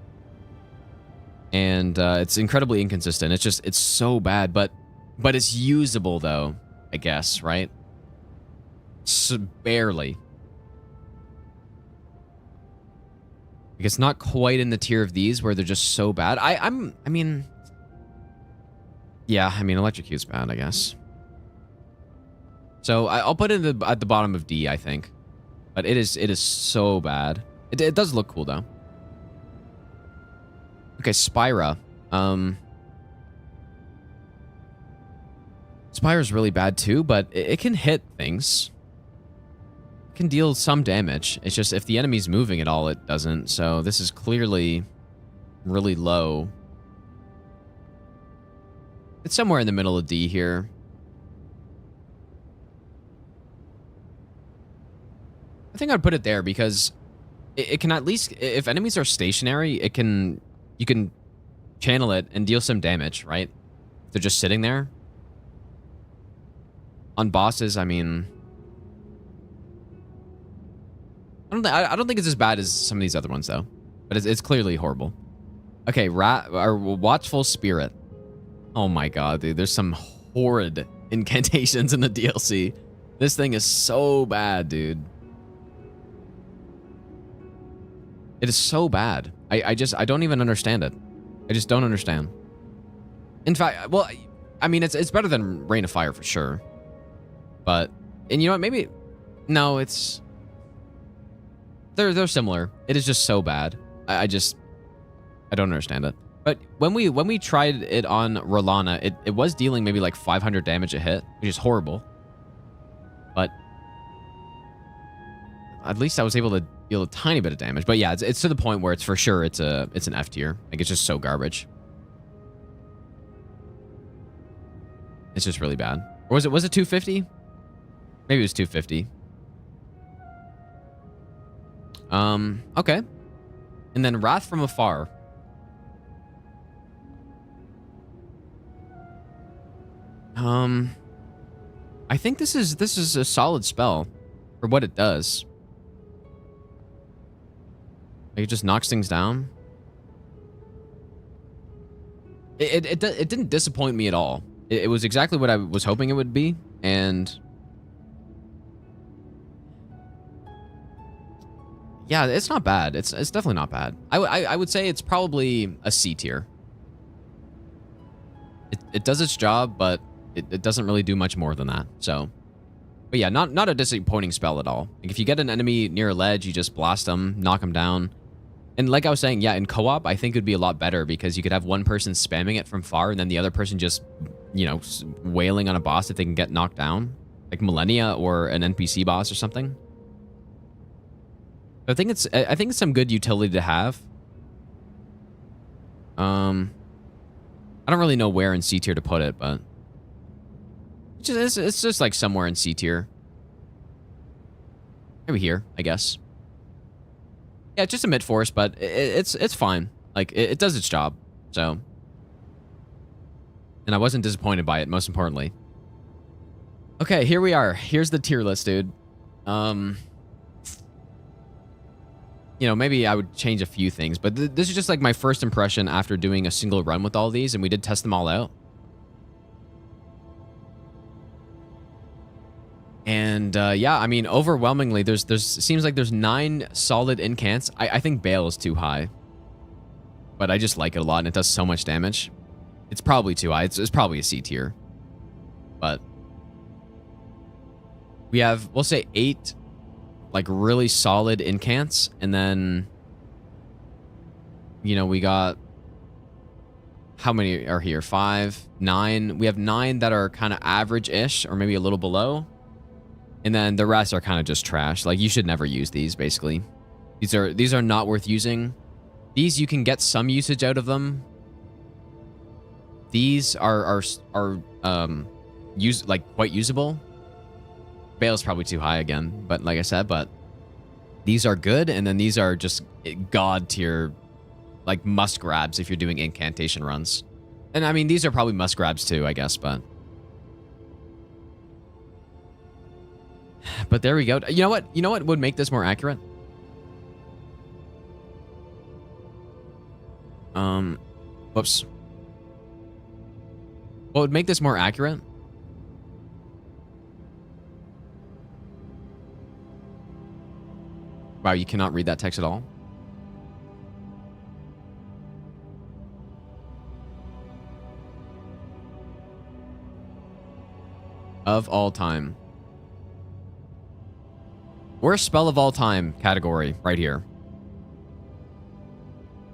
And it's incredibly inconsistent. It's so bad, but it's usable though, I guess, right? So barely. Like it's not quite in the tier of these where they're just so bad. I mean, Electrocute's bad, I guess. So I'll put it at the bottom of D, I think. But it is so bad. It does look cool though. Okay, Spyra. Spyra's really bad too, but it can hit things. It can deal some damage. It's just if the enemy's moving at all, it doesn't. So this is clearly really low. It's somewhere in the middle of D here. I think I'd put it there because it can at least, if enemies are stationary, you can channel it and deal some damage, right? If they're just sitting there. On bosses, I mean, I don't think it's as bad as some of these other ones though, but it's clearly horrible. Okay, Watchful Spirit. Oh my god, dude, there's some horrid incantations in the DLC. This thing is so bad, dude. It is so bad. I don't even understand it. I just don't understand. In fact, well, I mean, it's better than Rain of Fire for sure. But, and you know what, maybe, no, they're similar. It is just so bad. I don't understand it. But when we tried it on Rolana, it was dealing maybe like 500 damage a hit, which is horrible. But at least I was able to deal a tiny bit of damage. But yeah, it's to the point where it's for sure it's an F tier. Like it's just so garbage. It's just really bad. Or was it 250? Maybe it was 250. Okay. And then Wrath from Afar. I think this is a solid spell for what it does. Like it just knocks things down. It didn't disappoint me at all. It was exactly what I was hoping it would be, and yeah, it's not bad. It's definitely not bad. I would say it's probably a C tier. It does its job, but it doesn't really do much more than that. So, but yeah, not a disappointing spell at all. Like if you get an enemy near a ledge, you just blast them, knock them down. And like I was saying, yeah, in co-op, I think it would be a lot better because you could have one person spamming it from far and then the other person just, you know, wailing on a boss if they can get knocked down. Like Malenia or an NPC boss or something. I think it's some good utility to have. I don't really know where in C tier to put it, but it's just like somewhere in C tier. Maybe here, I guess. Yeah, it's just a mid force, but it's fine. Like it does its job. So, and I wasn't disappointed by it. Most importantly. Okay, here we are. Here's the tier list, dude. you know, maybe I would change a few things, but this is just like my first impression after doing a single run with all these, and we did test them all out. And yeah, I mean, overwhelmingly, there's seems like there's 9 solid incants. I think Bale is too high, but I just like it a lot, and it does so much damage. It's probably too high. It's probably a C tier, but we have, we'll say 8 like really solid incants, and then, you know, we got, how many are here? 5, 9. We have 9 that are kind of average-ish, or maybe a little below. And then the rest are kind of just trash. Like, you should never use these, basically. These are not worth using. These, you can get some usage out of them. These are quite usable. Bale's probably too high again, but like I said, but these are good, and then these are just god tier, like must grabs if you're doing incantation runs. And I mean, these are probably must grabs too, I guess, but there we go. You know what? You know what would make this more accurate? Whoops. What would make this more accurate? Wow, you cannot read that text at all? Of all time. Worst spell of all time category right here.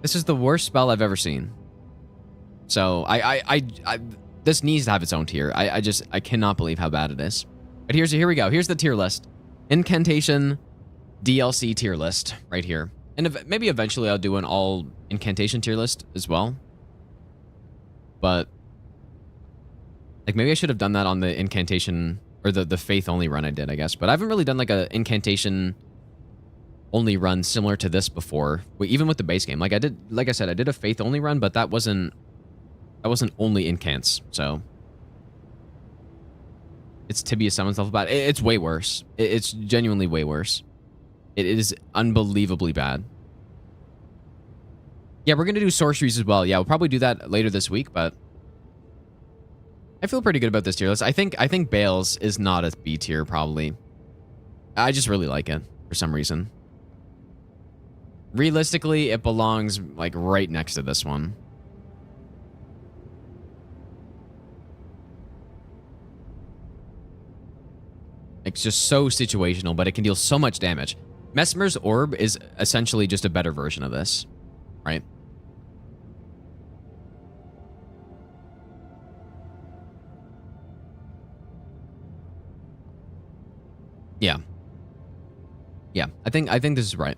This is the worst spell I've ever seen. So this needs to have its own tier. I cannot believe how bad it is. But here we go. Here's the tier list. Incantation DLC tier list right here. And maybe eventually I'll do an all incantation tier list as well. But like, maybe I should have done that on the incantation, or the faith only run I did, I guess. But I haven't really done like a incantation only run similar to this before. Even with the base game. Like I said, I did a faith only run, but that wasn't only incants. So it's Tibia summons level bad. It's way worse. It's genuinely way worse. It is unbelievably bad. Yeah, we're gonna do sorceries as well. Yeah, we'll probably do that later this week, but I feel pretty good about this tier list. I think Bale's is not a B tier, probably. I just really like it for some reason. Realistically, it belongs like right next to this one. It's just so situational, but it can deal so much damage. Mesmer's Orb is essentially just a better version of this, right? Yeah. Yeah, I think this is right.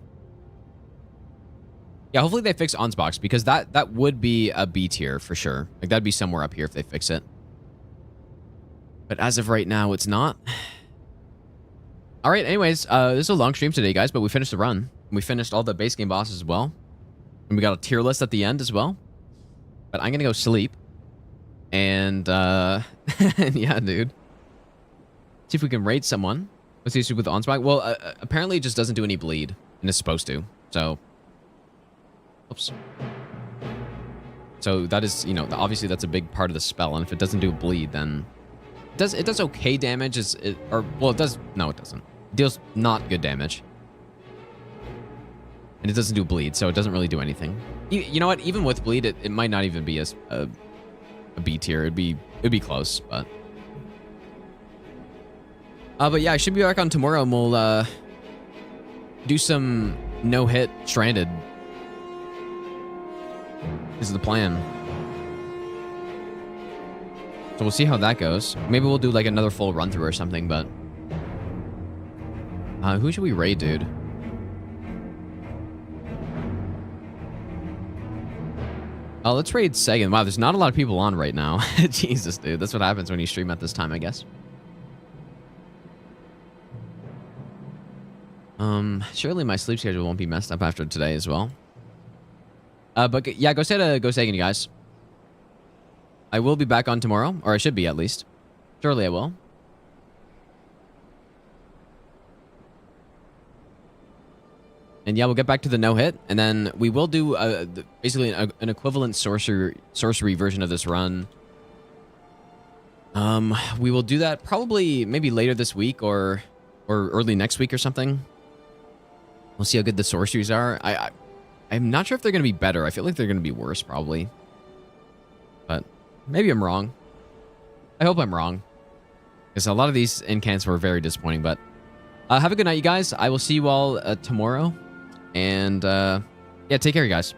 Yeah, hopefully they fix Onsbox, because that would be a B tier for sure. Like, that'd be somewhere up here if they fix it. But as of right now, it's not. All right, anyways, this is a long stream today, guys, but we finished the run. We finished all the base game bosses as well. And we got a tier list at the end as well. But I'm going to go sleep. And, yeah, dude. See if we can raid someone. What's the issue with the Onslaught? Well, apparently it just doesn't do any bleed, and it's supposed to. So, oops. So that is, you know, obviously that's a big part of the spell, and if it doesn't do bleed, then it does okay damage. Well, it does. No, it doesn't. It deals not good damage, and it doesn't do bleed, so it doesn't really do anything. You know what? Even with bleed, it might not even be a B tier. It'd be close, but. But yeah, I should be back on tomorrow, and we'll do some no-hit Stranded. This is the plan. So we'll see how that goes. Maybe we'll do like another full run-through or something, but... who should we raid, dude? Let's raid Sagan. Wow, there's not a lot of people on right now. Jesus, dude. That's what happens when you stream at this time, I guess. Surely my sleep schedule won't be messed up after today as well. But yeah, go Sagan, you guys. I will be back on tomorrow, or I should be at least. Surely I will. And yeah, we'll get back to the no-hit, and then we will do basically an equivalent sorcery version of this run. We will do that probably maybe later this week or early next week or something. We'll see how good the sorceries are. I'm not sure if they're going to be better. I feel like they're going to be worse, probably. But maybe I'm wrong. I hope I'm wrong. Because a lot of these incants were very disappointing. But have a good night, you guys. I will see you all tomorrow. And yeah, take care, you guys.